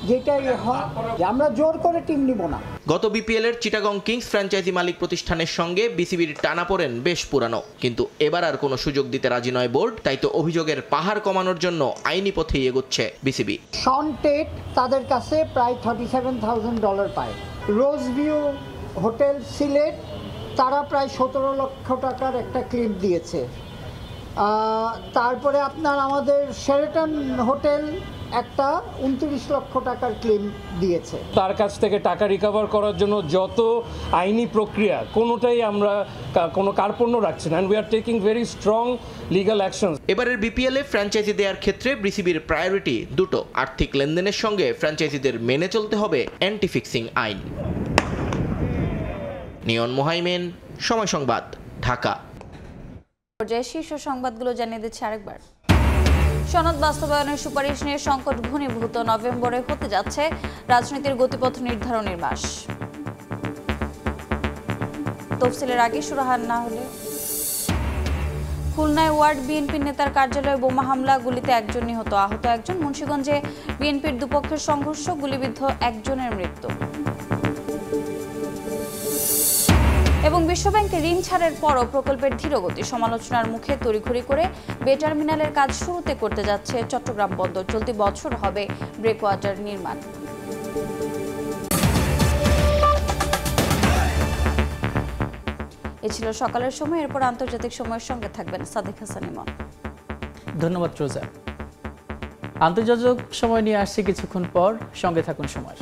যেটাই হয়, আমরা জোর করে টিম নিব না। গত বিপিএল এর চিটাগং কিংস ফ্র্যাঞ্চাইজি মালিক প্রতিষ্ঠানের সঙ্গে বিসিবির টানাপোড়েন বেশ পুরানো, কিন্তু এবার আর কোনো সুযোগ দিতে রাজি নয় বোর্ড। তাই তো অভিযোগের পাহাড় কমানোর জন্য আইনি পথেই এগোচ্ছে বিসিবি। শন টেট তাদের কাছে প্রায় $37,000 পায়। রোজ ভিউ হোটেল সিলেট তারা প্রায় 17 লক্ষ টাকার একটা ক্লেম দিয়েছে। তারপরে আপনার আমাদের শেরাটন হোটেল একটা 29 লক্ষ টাকার ক্লেম দিয়েছে। তার কাছ থেকে টাকা রিকভার করার জন্য যত আইনি প্রক্রিয়া কোনোটাই আমরা কোনো কার্পণ্য রাখছি না, and we are taking very strong legal action. এবারের বিপিএল এ ফ্র্যাঞ্চাইজি দেওয়ার ক্ষেত্রে বিসিবির প্রায়োরিটি দুটো। আর্থিক লেনদেনের সঙ্গে ফ্র্যাঞ্চাইজিদের মেনে চলতে হবে অ্যান্টি ফিক্সিং আইন। নিয়ন মোহাইমেন, সময় সংবাদ, ঢাকা। শীর্ষ সংবাদগুলো জানিয়ে দিচ্ছে আরেকবার। সনদ বাস্তবায়নের সুপারিশ নিয়ে সংকট ঘনীভূত, নভেম্বরে হতে যাচ্ছে রাজনীতির গতিপথ নির্ধারণের মাস। তফসিলের আগে সুরাহার না হলে খুলনায় ওয়ার্ড বিএনপি নেতার কার্যালয়ে বোমা হামলা, গুলিতে 1 নিহত, আহত 1। মুন্সিগঞ্জে বিএনপির দুপক্ষের সংঘর্ষ, গুলিবিদ্ধ 1 জনের মৃত্যু। এবং বিশ্বব্যাংকে ঋণ ছাড়ের পরও প্রকল্পের ধীরগতি, সমালোচনার মুখে তড়িঘড়ি করে বে টার্মিনালের কাজ শুরুতে করতে যাচ্ছে চট্টগ্রাম বন্দর। চলতি বছর হবে ব্রেকওয়াটার নির্মাণ। এ ছিল সকালের সময়। এরপর আন্তর্জাতিক সময়ের সঙ্গে থাকবেন সাদেক হাসান ইমন। ধন্যবাদ রোজা। আন্তর্জাতিক সময় নিয়ে আসছি কিছুক্ষণ পর, সঙ্গে থাকুন সময়।